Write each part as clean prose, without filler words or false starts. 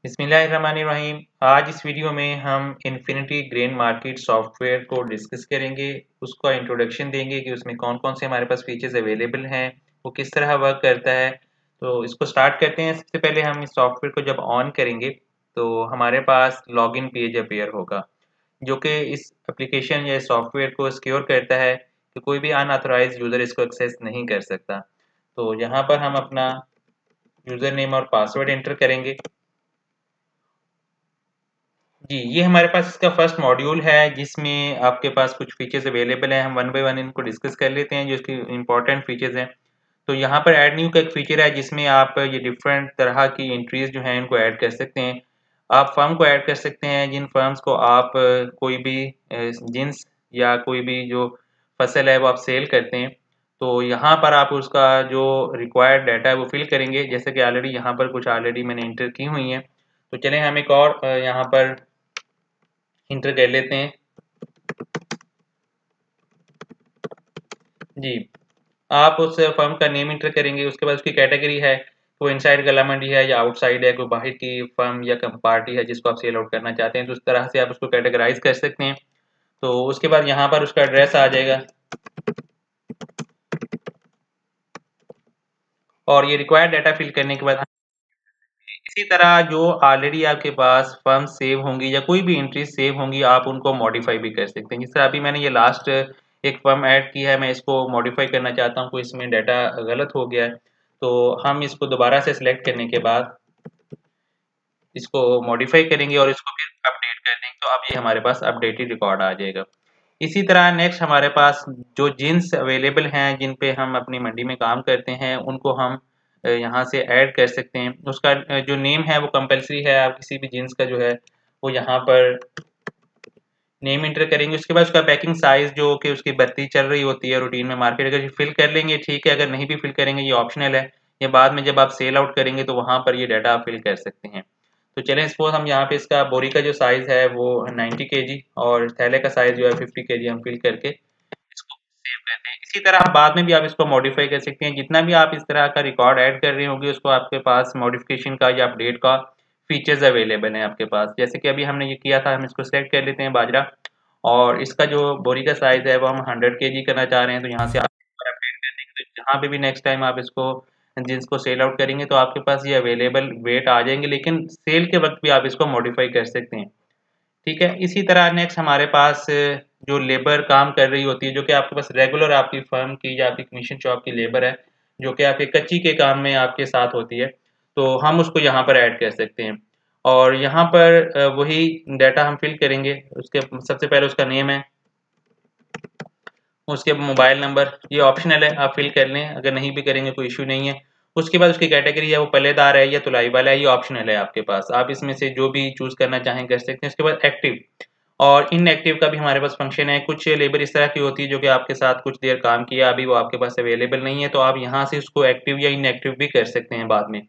बिस्मिल्लाहिर्रहमानिर्रहीम। आज इस वीडियो में हम इन्फिनिटी ग्रेन मार्केट सॉफ्टवेयर को डिस्कस करेंगे। उसका इंट्रोडक्शन देंगे कि उसमें कौन कौन से हमारे पास फीचर्स अवेलेबल हैं, वो किस तरह वर्क करता है। तो इसको स्टार्ट करते हैं। सबसे पहले हम इस सॉफ्टवेयर को जब ऑन करेंगे तो हमारे पास लॉगिन पेज अपीयर होगा, जो कि इस एप्लीकेशन या सॉफ्टवेयर को सिक्योर करता है कि कोई भी अनऑथराइज्ड यूज़र इसको एक्सेस नहीं कर सकता। तो यहाँ पर हम अपना यूज़र नेम और पासवर्ड एंटर करेंगे। जी, ये हमारे पास इसका फर्स्ट मॉड्यूल है जिसमें आपके पास कुछ फीचर्स अवेलेबल हैं। हम वन बाय वन इनको डिस्कस कर लेते हैं जो इसकी इंपॉर्टेंट फीचर्स हैं। तो यहाँ पर ऐड न्यू का एक फीचर है जिसमें आप ये डिफरेंट तरह की एंट्रीज जो हैं इनको ऐड कर सकते हैं। आप फर्म को ऐड कर सकते हैं, जिन फर्म्स को आप कोई भी जिन्स या कोई भी जो फसल है वो आप सेल करते हैं। तो यहाँ पर आप उसका जो रिक्वायर्ड डाटा है वो फिल करेंगे, जैसे कि ऑलरेडी यहाँ पर कुछ ऑलरेडी मैंने एंटर की हुई हैं। तो चलें हम एक और यहाँ पर इंटर कर लेते हैं। जी, आप उस फर्म का नेम इंटर करेंगे, उसके बाद उसकी कैटेगरी है, वो इनसाइड गला मंडी है या आउटसाइड है, कोई बाहर की फर्म या पार्टी है जिसको आप सेल आउट करना चाहते हैं, तो उस तरह से आप उसको कैटेगराइज कर सकते हैं। तो उसके बाद यहाँ पर उसका एड्रेस आ जाएगा और ये रिक्वायर्ड डाटा फिल करने के बाद इसी तरह जो ऑलरेडी आपके पास फर्म सेव होंगी या कोई भी एंट्री सेव होंगी, आप उनको मॉडिफाई भी कर सकते हैं। जिस तरह अभी मैंने ये लास्ट एक फर्म ऐड की है, मैं इसको मॉडिफाई करना चाहता हूँ, कोई इसमें डाटा गलत हो गया है, तो हम इसको दोबारा से सिलेक्ट करने के बाद इसको मॉडिफाई करेंगे और इसको फिर अपडेट कर देंगे, तो अब ये हमारे पास अपडेटेड रिकॉर्ड आ जाएगा। इसी तरह नेक्स्ट हमारे पास जो जीन्स अवेलेबल हैं जिन पे हम अपनी मंडी में काम करते हैं, उनको हम यहाँ से ऐड कर सकते हैं। उसका जो नेम है वो कंपलसरी है, आप किसी भी जीन्स का जो है वो यहाँ पर नेम इंटर करेंगे। उसके बाद उसका पैकिंग साइज जो कि उसकी बढ़ती चल रही होती है रूटीन में मार्केट, अगर फिल कर लेंगे ठीक है, अगर नहीं भी फिल करेंगे ये ऑप्शनल है। ये बाद में जब आप सेल आउट करेंगे तो वहाँ पर ये डाटा आप फिल कर सकते हैं। तो चलें सपोज हम यहाँ पे इसका बोरी का जो साइज है वो 90 केजी और थैले का साइज जो है 50 केजी हम फिल करके इसको सेव करते हैं। इसी तरह बाद में भी आप इसको मॉडिफाई कर सकते हैं। जितना भी आप इस तरह का रिकॉर्ड ऐड कर रहे होंगे उसको आपके पास मॉडिफिकेशन का या अपडेट का फीचर्स अवेलेबल हैं आपके पास। जैसे कि अभी हमने ये किया था, हम इसको सेलेक्ट कर लेते हैं बाजरा, और इसका जो बोरी का साइज है वो हम 100 केजी करना चाह रहे हैं। तो यहाँ से आप अपडेट कर देंगे, तो जहाँ पे भी नेक्स्ट टाइम आप इसको जिसको सेल आउट करेंगे तो आपके पास ये अवेलेबल वेट आ जाएंगे, लेकिन सेल के वक्त भी आप इसको मॉडिफाई कर सकते हैं। ठीक है, इसी तरह नेक्स्ट हमारे पास जो लेबर काम कर रही होती है, जो कि आपके पास रेगुलर आपकी फर्म की या आपकी कमीशन शॉप की लेबर है, जो कि आपके कच्ची के काम में आपके साथ होती है, तो हम उसको यहाँ पर ऐड कर सकते हैं। और यहाँ पर वही डाटा हम फिल करेंगे। उसके सबसे पहले उसका नेम है, उसके मोबाइल नंबर, ये ऑप्शनल है, आप फिल कर लें, अगर नहीं भी करेंगे कोई इशू नहीं है। उसके बाद उसकी कैटेगरी है, वो पल्लेदार है या तुलाई वाला है, ये ऑप्शनल है आपके पास, आप इसमें से जो भी चूज़ करना चाहें कर सकते हैं। उसके बाद एक्टिव और इनएक्टिव का भी हमारे पास फंक्शन है। कुछ लेबर इस तरह की होती है जो कि आपके साथ कुछ देर काम किया, अभी वो आपके पास अवेलेबल नहीं है, तो आप यहाँ से उसको एक्टिव या इनएक्टिव भी कर सकते हैं बाद में।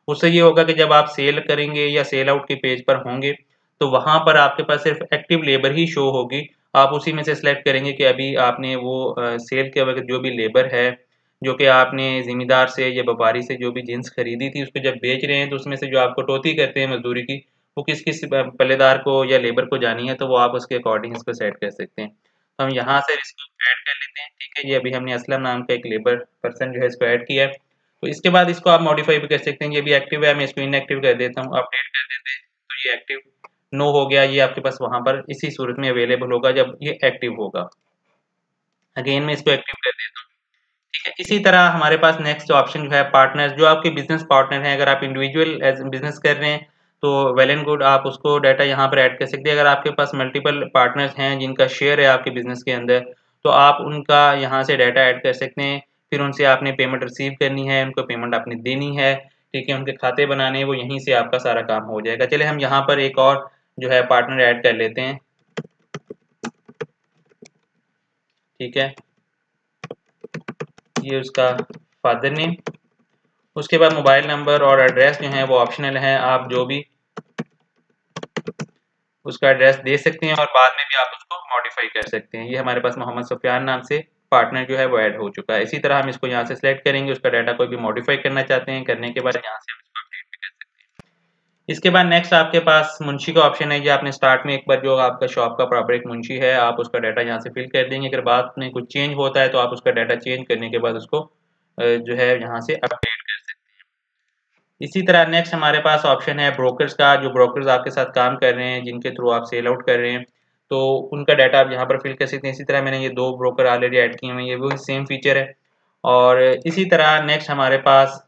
उससे ये होगा कि जब आप सेल करेंगे या सेल आउट के पेज पर होंगे तो वहाँ पर आपके पास सिर्फ एक्टिव लेबर ही शो होगी। आप उसी में से सिलेक्ट करेंगे कि अभी आपने वो सेल के वक्त जो भी लेबर है, जो कि आपने ज़िम्मेदार से या व्यापारी से जो भी जिन्स खरीदी थी, उसको जब बेच रहे हैं तो उसमें से जो आप कटौती करते हैं मजदूरी की, वो किस किस पल्लेदार को या लेबर को जानी है, तो वो आप उसके अकॉर्डिंग इसको सेट कर सकते हैं। तो हम यहाँ से इसको ऐड कर लेते हैं। ठीक है, ये अभी हमने असलम नाम का एक लेबर पर्सन जो है इसको ऐड किया है। तो इसके बाद इसको आप मॉडिफाई भी कर सकते हैं। ये भी एक्टिव है, मैं इसको इनएक्टिव कर देता हूँ, अपडेट कर देते हैं, तो ये एक्टिव नो हो गया। ये आपके पास वहाँ पर इसी सूरत में अवेलेबल होगा जब ये एक्टिव होगा। अगेन मैं इसको एक्टिव कर देता हूँ। ठीक है, इसी तरह हमारे पास नेक्स्ट ऑप्शन जो है पार्टनर्स, जो आपके बिजनेस पार्टनर हैं। अगर आप इंडिविजुअल एज बिजनेस कर रहे हैं तो वेल एंड गुड, आप उसको डाटा यहाँ पर ऐड कर सकते हैं। अगर आपके पास मल्टीपल पार्टनर्स हैं जिनका शेयर है आपके बिजनेस के अंदर, तो आप उनका यहाँ से डाटा ऐड कर सकते हैं। फिर उनसे आपने पेमेंट रिसीव करनी है, उनको पेमेंट आपने देनी है, ठीक है, उनके खाते बनाने हैं, वो यहीं से आपका सारा काम हो जाएगा। चले हम यहाँ पर एक और जो है पार्टनर ऐड कर लेते हैं। ठीक है, ये उसका फादर नेम, उसके बाद मोबाइल नंबर और एड्रेस जो है वो ऑप्शनल है, आप जो भी उसका एड्रेस दे सकते हैं और बाद में भी आप उसको मॉडिफाई कर सकते हैं। ये हमारे पास मोहम्मद सुफियान नाम से पार्टनर जो है वो ऐड हो चुका है। इसी तरह हम इसको यहाँ से सिलेक्ट करेंगे, उसका डाटा कोई भी मॉडिफाई करना चाहते हैं, करने के बाद यहाँ से हम इसको अपडेट भी कर सकते हैं। इसके बाद नेक्स्ट आपके पास मुंशी का ऑप्शन है। ये आपने स्टार्ट में एक बार जो आपका शॉप का प्रॉपर एक मुंशी है, आप उसका डाटा यहाँ से फिल कर देंगे। अगर बाद में कुछ चेंज होता है तो आप उसका डाटा चेंज करने के बाद उसको जो है यहाँ से अपडेट कर सकते हैं। इसी तरह नेक्स्ट हमारे पास ऑप्शन है ब्रोकर्स का। जो ब्रोकर्स आपके साथ काम कर रहे हैं, जिनके थ्रू आप सेल आउट कर रहे हैं, तो उनका डाटा आप यहाँ पर फिल कर सकते हैं। इसी तरह मैंने ये 2 ब्रोकर ऑलरेडी ऐड किए हुए हैं, ये भी सेम फीचर है। और इसी तरह नेक्स्ट हमारे पास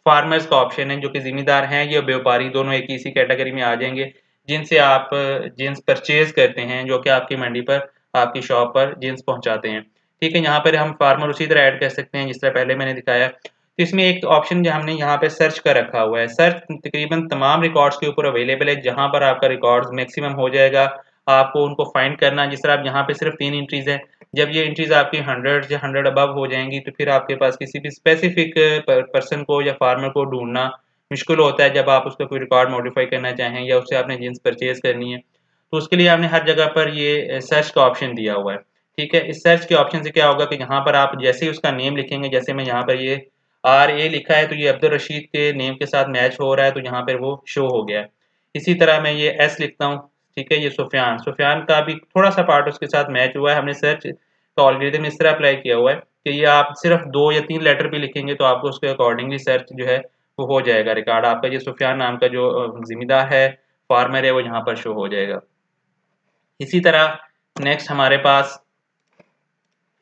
फार्मर्स का ऑप्शन है, जो कि ज़िम्मेदार हैं या व्यापारी, दोनों एक ही इसी कैटेगरी में आ जाएंगे, जिनसे आप जीन्स परचेज करते हैं, जो कि आपकी मंडी पर, आपकी शॉप पर जीन्स पहुंचाते हैं। ठीक है, यहाँ पर हम फार्मर उसी तरह ऐड कर सकते हैं जिस तरह पहले मैंने दिखाया। तो इसमें एक ऑप्शन जो हमने यहाँ पे सर्च का रखा हुआ है, सर्च तकरीबन तमाम रिकॉर्ड्स के ऊपर अवेलेबल है, जहाँ पर आपका रिकॉर्ड्स मैक्सिमम हो जाएगा। आपको उनको फाइंड करना, जिस तरह आप यहाँ पे सिर्फ 3 एंट्रीज है, जब ये एंट्रीज आपकी 100 या 100 अबव हो जाएंगी तो फिर आपके पास किसी भी स्पेसिफिक पर्सन को या फार्मर को ढूंढना मुश्किल होता है। जब आप उसका कोई रिकॉर्ड मॉडिफाई करना चाहें या उससे आपने जींस परचेज करनी है, तो उसके लिए आपने हर जगह पर ये सर्च का ऑप्शन दिया हुआ है। ठीक है, इस सर्च के ऑप्शन से क्या होगा कि यहाँ पर आप जैसे ही उसका नेम लिखेंगे, जैसे मैं यहाँ पर ये RA लिखा है तो ये अब्दुल रशीद के नेम के साथ मैच हो रहा है, तो यहाँ पर वो शो हो गया है। इसी तरह मैं ये S लिखता हूँ, ठीक है, ये सुफियान, सुफियान का भी थोड़ा सा पार्ट उसके साथ मैच हुआ है। हमने सर्च का ऑलरेडी इस तरह अप्लाई किया हुआ है कि ये आप सिर्फ 2 या 3 लेटर भी लिखेंगे तो आपको उसके अकॉर्डिंगली सर्च जो है वो हो जाएगा। रिकॉर्ड आपका ये सुफियान नाम का जो जिम्मेदार है, फार्मर है, वो यहाँ पर शो हो जाएगा। इसी तरह नेक्स्ट हमारे पास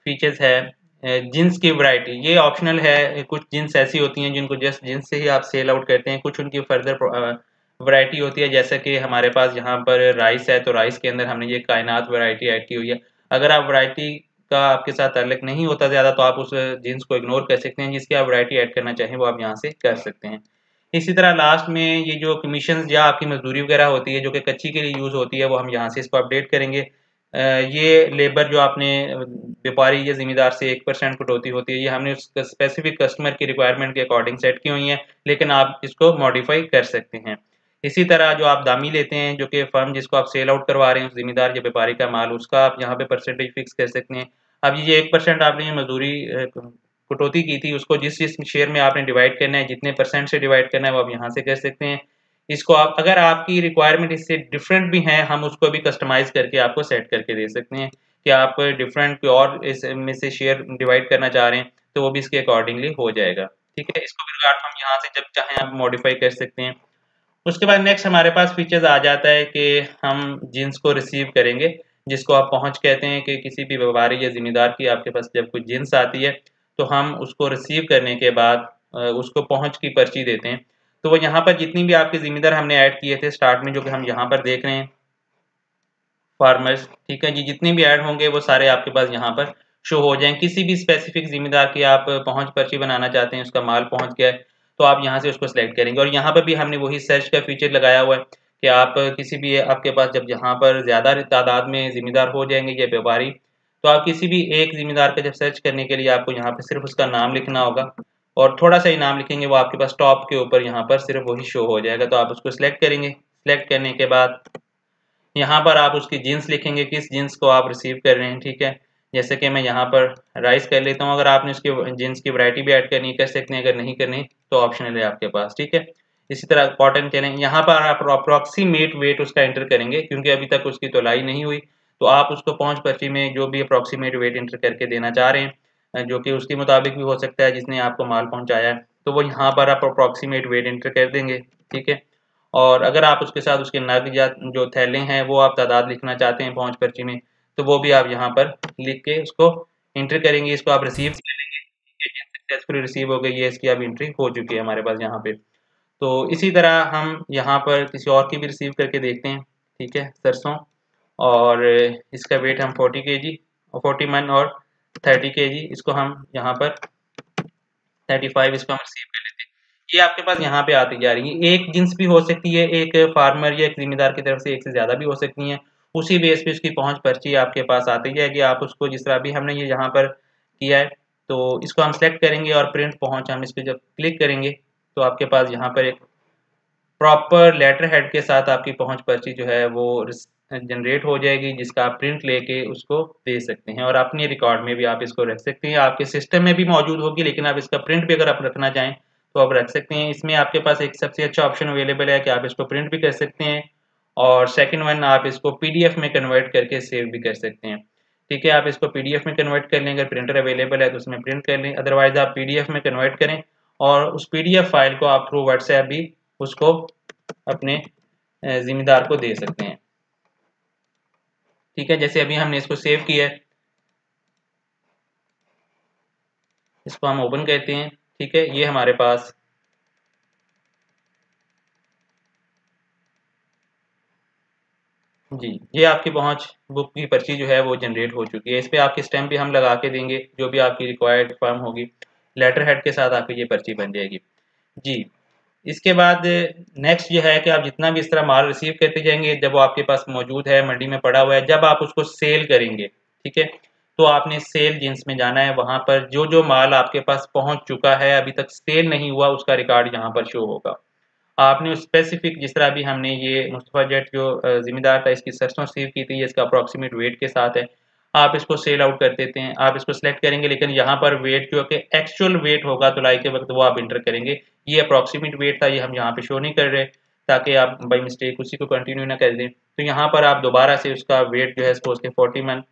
फीचर्स है जींस की वैरायटी। ये ऑप्शनल है, कुछ जींस ऐसी होती हैं जिनको जस्ट जींस से ही आप सेल आउट करते हैं, कुछ उनकी फर्दर वैरायटी होती है। जैसे कि हमारे पास यहाँ पर राइस है, तो राइस के अंदर हमने ये कायनात वैरायटी ऐड की हुई है। अगर आप वैरायटी का आपके साथ ताल्लुक नहीं होता ज़्यादा तो आप उस जीन्स को इग्नोर कर सकते हैं, जिसकी आप वैरायटी ऐड करना चाहें वो आप यहाँ से कर सकते हैं। इसी तरह लास्ट में ये जो कमीशन या आपकी मजदूरी वगैरह होती है जो कि कच्ची के लिए यूज़ होती है, वो हम यहाँ से इसको अपडेट करेंगे। ये लेबर जो आपने व्यापारी या ज़िम्मेदार से 1% कटौती होती है, ये हमने उस स्पेसिफिक कस्टमर की रिक्वायरमेंट के अकॉर्डिंग सेट की हुई है, लेकिन आप इसको मॉडिफाई कर सकते हैं। इसी तरह जो आप दामी लेते हैं, जो कि फर्म जिसको आप सेल आउट करवा रहे हैं, ज़िम्मेदार या व्यापारी का माल, उसका आप यहाँ पे परसेंटेज फिक्स कर सकते हैं। अब ये 1% आपने मजदूरी कटौती की थी, उसको जिस जिस शेयर में आपने डिवाइड करना है, जितने परसेंट से डिवाइड करना है, वो आप यहाँ से कर सकते हैं। इसको आप, अगर आपकी रिक्वायरमेंट इससे डिफरेंट भी हैं, हम उसको भी कस्टमाइज़ करके आपको सेट करके दे सकते हैं कि आप डिफरेंट कोई और इसमें से शेयर डिवाइड करना चाह रहे हैं, तो वो भी इसके अकॉर्डिंगली हो जाएगा। ठीक है, इसको भी हम यहाँ से जब चाहें आप मॉडिफाई कर सकते हैं। उसके बाद नेक्स्ट हमारे पास फीचर्स आ जाता है कि हम जीन्स को रिसीव करेंगे, जिसको आप पहुँच कहते हैं, कि किसी भी व्यापारी या ज़िम्मेदार की आपके पास जब कोई जीन्स आती है, तो हम उसको रिसीव करने के बाद उसको पहुँच की पर्ची देते हैं। तो वो यहाँ पर जितनी भी आपके ज़िम्मेदार हमने ऐड किए थे स्टार्ट में, जो कि हम यहाँ पर देख रहे हैं, फार्मर्स, ठीक है जी, जितने भी ऐड होंगे वो सारे आपके पास यहाँ पर शो हो जाएंगे। किसी भी स्पेसिफिक जिम्मेदार की आप पहुंच पर्ची बनाना चाहते हैं, उसका माल पहुंच गया है, तो आप यहाँ से उसको सिलेक्ट करेंगे। और यहाँ पर भी हमने वही सर्च का फीचर लगाया हुआ है कि आप किसी भी, आपके पास जब यहाँ पर ज़्यादा तादाद में जिम्मेदार हो जाएंगे या व्यापारी, तो आप किसी भी एक जिम्मेदार का जब सर्च करने के लिए आपको यहाँ पर सिर्फ उसका नाम लिखना होगा, और थोड़ा सा ही नाम लिखेंगे, वो आपके पास टॉप के ऊपर यहाँ पर सिर्फ वही शो हो जाएगा। तो आप उसको सिलेक्ट करेंगे। सिलेक्ट करने के बाद यहाँ पर आप उसकी जीन्स लिखेंगे, किस जीन्स को आप रिसीव कर रहे हैं। ठीक है, जैसे कि मैं यहाँ पर राइस कर लेता हूँ। अगर आपने उसकी जीन्स की वैरायटी भी ऐड करनी कर सकते हैं, अगर नहीं करनी तो ऑप्शनल है आपके पास। ठीक है, इसी तरह कॉटन करें, यहाँ पर आप अप्रॉक्सीमेट वेट उसका एंटर करेंगे, क्योंकि अभी तक उसकी तोलाई नहीं हुई, तो आप उसको पहुँच पर्ची में जो भी अप्रॉक्सीमेट वेट एंटर करके देना चाह रहे हैं, जो कि उसके मुताबिक भी हो सकता है जिसने आपको माल पहुँचाया है, तो वो यहाँ पर आप अप्रॉक्सीमेट वेट एंटर कर देंगे। ठीक है, और अगर आप उसके साथ उसके नग या जो थैले हैं वो आप तादाद लिखना चाहते हैं पहुंच पर्ची में, तो वो भी आप यहाँ पर लिख के उसको एंटर करेंगे। इसको आप रिसीव कर लेंगे, सक्सेसफुली रिसीव हो गई है, इसकी अब एंट्री हो चुकी है हमारे पास यहाँ पे। तो इसी तरह हम यहाँ पर किसी और की भी रिसीव करके देखते हैं। ठीक है, सरसों, और इसका वेट हम 40 kg और 41 और 30 kg, इसको हम यहाँ पर 35 इसको हम रिसीव कर लेते हैं। ये आपके पास यहाँ पे आती जा रही है। एक जींस भी हो सकती है, एक फार्मर या एक जिम्मेदार की तरफ से एक से ज़्यादा भी हो सकती हैं। उसी बेस पे उसकी पहुँच पर्ची आपके पास आती जाएगी। आप उसको जिस तरह अभी हमने ये यहाँ पर किया है, तो इसको हम सेलेक्ट करेंगे और प्रिंट पहुँच, हम इस पर जब क्लिक करेंगे तो आपके पास यहाँ पर एक प्रॉपर लेटर हेड के साथ आपकी पहुँच पर्ची जो है वो जनरेट हो जाएगी, जिसका आप प्रिंट लेके उसको दे सकते हैं और अपने रिकॉर्ड में भी आप इसको रख सकते हैं। आपके सिस्टम में भी मौजूद होगी, लेकिन आप इसका प्रिंट भी अगर आप रखना चाहें इसको आप रख सकते हैं। इसमें आपके पास एक सबसे अच्छा ऑप्शन अवेलेबल है कि आप इसको प्रिंट भी कर सकते हैं, और सेकंड वन आप इसको पीडीएफ में कन्वर्ट करके सेव भी कर सकते हैं। ठीक है, आप इसको पीडीएफ में कन्वर्ट कर लें, अगर प्रिंटर अवेलेबल है तो उसमें प्रिंट कर लें, अदरवाइज आप पीडीएफ में कन्वर्ट करें और उस पीडीएफ फाइल को आप थ्रू व्हाट्सएप भी उसको अपने जिम्मेदार को दे सकते हैं। ठीक है, जैसे अभी हमने इसको सेव किया है, इसको हम ओपन करते हैं। ठीक है, ये हमारे पास जी, ये आपकी पहुंच बुक की पर्ची जो है वो जनरेट हो चुकी है। इस पे आपकी स्टैम्प भी हम लगा के देंगे, जो भी आपकी रिक्वायर्ड फॉर्म होगी, लेटर हेड के साथ आपकी ये पर्ची बन जाएगी। जी, इसके बाद नेक्स्ट ये है कि आप जितना भी इस तरह माल रिसीव करते जाएंगे, जब वो आपके पास मौजूद है, मंडी में पड़ा हुआ है, जब आप उसको सेल करेंगे, ठीक है, तो आपने सेल जिन्स में जाना है। वहां पर जो जो माल आपके पास पहुंच चुका है, अभी तक सेल नहीं हुआ, उसका रिकॉर्ड यहाँ पर शो होगा। आपने उस स्पेसिफिक, जिस तरह अभी हमने ये मुस्तफा जेट जो जिम्मेदार था, इसकी सरसों सेव की थी, इसका अप्रॉक्सीमेट वेट के साथ है, आप इसको सेल आउट कर देते हैं। आप इसको सिलेक्ट करेंगे, लेकिन यहाँ पर वेट जो कि एक्चुअल वेट होगा तुलाई के वक्त, वो आप इंटर करेंगे। ये अप्रॉक्सीमेट वेट था, ये हम यहाँ पे शो नहीं कर रहे, ताकि आप बाई मिस्टेक उसी को कंटिन्यू ना कर दें। तो यहाँ पर आप दोबारा से उसका वेट जो है सपोज के 40 मन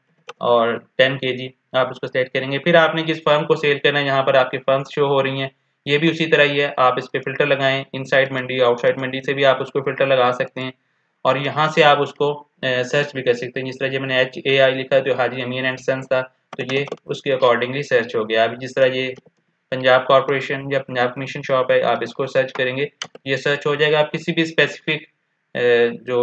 और 10 kg आप उसको सेलेक्ट करेंगे। फिर आपने जिस फर्म को सेल करना है, यहाँ पर आपकी फर्म्स शो हो रही हैं, ये भी उसी तरह ही है। आप इस पे फ़िल्टर लगाएँ, इनसाइड मंडी, आउटसाइड मंडी से भी आप उसको फ़िल्टर लगा सकते हैं, और यहाँ से आप उसको सर्च भी कर सकते हैं। जिस तरह ये मैंने HAI लिखा है, तो हाजी अमीन एंड सन्स था, तो ये उसके अकॉर्डिंगली सर्च हो गया। अभी जिस तरह ये पंजाब कॉर्पोरेशन या पंजाब कमीशन शॉप है, आप इसको सर्च करेंगे, ये सर्च हो जाएगा। आप किसी भी स्पेसिफिक जो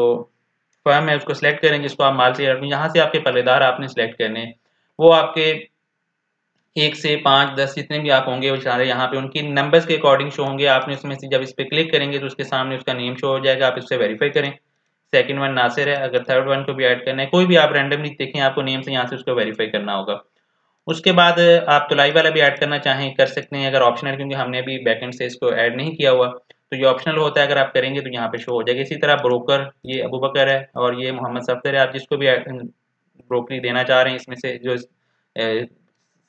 फर्म है उसको सिलेक्ट करें जिसको आप माल से, यहाँ से आपके पल्लेदार आपने सिलेक्ट करने हैं। वो आपके 1 से 5, 10 जितने भी आप होंगे वो सारे यहाँ पे उनकी नंबर्स के अकॉर्डिंग शो होंगे। आपने उसमें से जब इस पे क्लिक करेंगे तो उसके सामने उसका नेम शो हो जाएगा, आप इससे वेरीफाई करें। सेकंड वन नासिर है, अगर थर्ड वन को भी ऐड करना है, कोई भी आप रैंडमली देखें, आपको नेम से यहाँ से उसको वेरीफाई करना होगा। उसके बाद आप तुलाई वाला भी ऐड करना चाहें कर सकते हैं, अगर ऑप्शनल, क्योंकि हमने अभी बैकएंड से इसको ऐड नहीं किया हुआ, तो ये ऑप्शनल होता है। अगर आप करेंगे तो यहाँ पे शो हो जाएगा। इसी तरह ब्रोकर, ये अबू बकर है और ये मोहम्मद सफदर है, आप जिसको भी ब्रोकरी देना चाह रहे हैं इसमें से, जो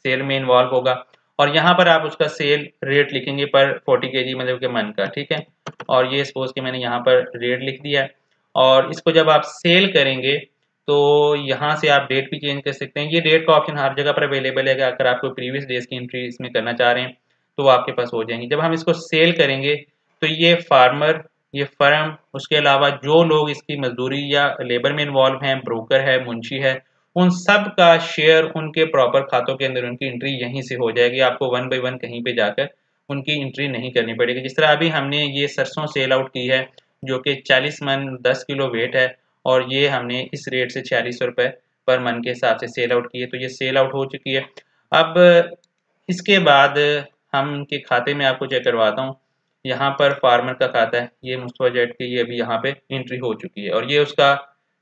सेल में इन्वॉल्व होगा, और यहाँ पर आप उसका सेल रेट लिखेंगे पर 40 kg मतलब के मन का। ठीक है, और ये सपोज कि मैंने यहाँ पर रेट लिख दिया है, और इसको जब आप सेल करेंगे तो यहाँ से आप डेट भी चेंज कर सकते हैं। ये डेट का ऑप्शन हर जगह पर अवेलेबल है, अगर आपको प्रीवियस डेज की एंट्री इसमें करना चाह रहे हैं तो वो आपके पास हो जाएंगी। जब हम इसको सेल करेंगे तो ये फार्मर, ये फर्म, उसके अलावा जो लोग इसकी मजदूरी या लेबर में इन्वॉल्व हैं, ब्रोकर है, मुंशी है, उन सब का शेयर उनके प्रॉपर खातों के अंदर उनकी एंट्री यहीं से हो जाएगी। आपको वन बाई वन कहीं पे जाकर उनकी एंट्री नहीं करनी पड़ेगी। जिस तरह अभी हमने ये सरसों सेल आउट की है, जो कि 40 मन 10 किलो वेट है, और ये हमने इस रेट से 4600 रुपये पर मन के हिसाब से सेल आउट की है, तो ये सेल आउट हो चुकी है। अब इसके बाद हम इनके खाते में आपको चेक करवाता हूँ। यहाँ पर फार्मर का खाता है, ये मुस्तफा जेट की, ये अभी यहाँ पे एंट्री हो चुकी है, और ये उसका